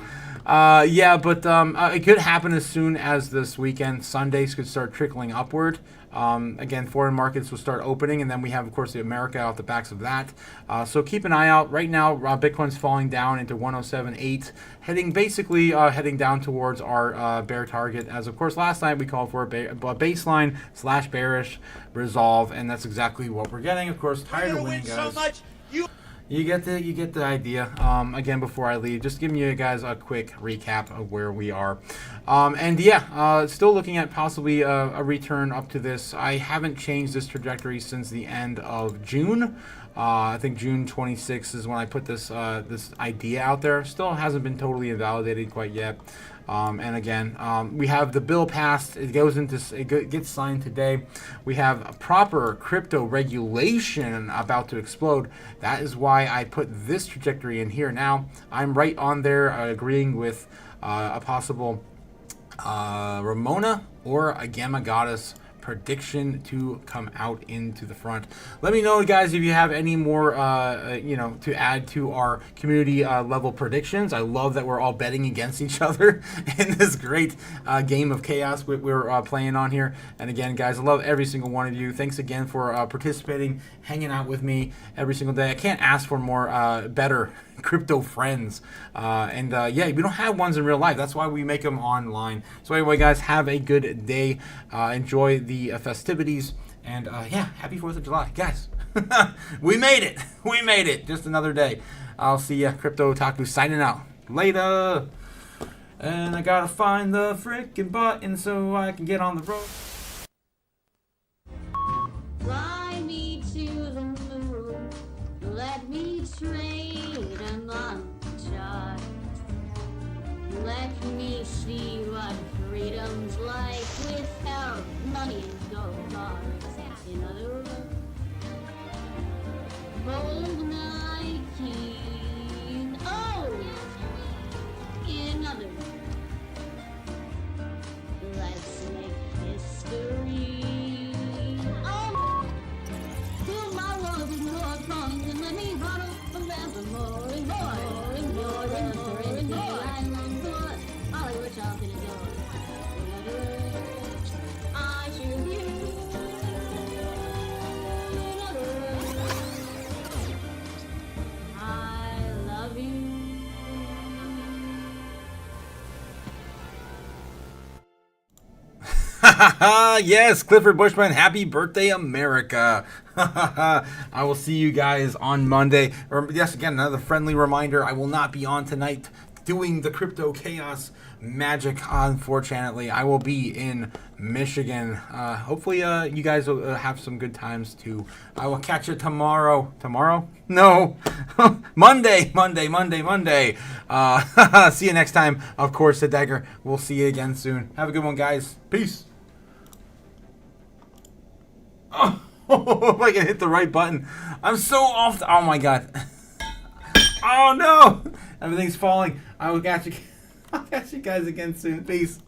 A: It could happen as soon as this weekend. Sundays could start trickling upward. Again, foreign markets will start opening, and then we have, of course, the America out the backs of that. So keep an eye out. Right now, Bitcoin's falling down into 107.8, heading down towards our bear target. As, of course, last night we called for a baseline /bearish resolve, and that's exactly what we're getting. Of course, tired of winning, guys. You get the idea. Again, before I leave, just giving you guys a quick recap of where we are. And yeah, still looking at possibly a return up to this. I haven't changed this trajectory since the end of June. I think June 26th is when I put this this idea out there. Still hasn't been totally invalidated quite yet. And again, we have the bill passed. It gets signed today. We have a proper crypto regulation about to explode. That is why I put this trajectory in here. Now I'm right on there, agreeing with a possible Ramona or a Gamma Goddess prediction to come out into the front. Let me know, guys, if you have any more to add to our community level predictions. I love that we're all betting against each other in this great game of chaos we're playing on here. And again, guys, I love every single one of you. Thanks again for participating, hanging out with me every single day. I can't ask for more better crypto friends. Yeah, we don't have ones in real life. That's why we make them online. So anyway, guys, have a good day. Enjoy the festivities. And yeah, happy 4th of July. Guys, we made it. We made it. Just another day. I'll see ya. Crypto Otaku signing out. Later. And I gotta find the freaking button so I can get on the road.
E: Fly me to the moon. Let me trade among stars. Let me see what freedom's like without money and gold bars. In other words, hold my king. Oh! In other words, let's make history. Oh! Fill my world with more songs and let me huddle forever more and more and more and more and more. I long for Hollywood chomping at doors. In other words, I choose you. In other words, I love you.
A: Yes, Clifford Bushman, happy birthday, America. I will see you guys on Monday. Yes, again, another friendly reminder, I will not be on tonight doing the Crypto Chaos magic, unfortunately. I will be in Michigan. Hopefully you guys will have some good times too. I will catch you tomorrow. Tomorrow? No. Monday. See you next time. Of course, the Dagger. We'll see you again soon. Have a good one, guys. Peace. Oh, if I can hit the right button. I'm so off. Oh my god. Oh no. Everything's falling. I will catch you. I'll catch you guys again soon. Peace.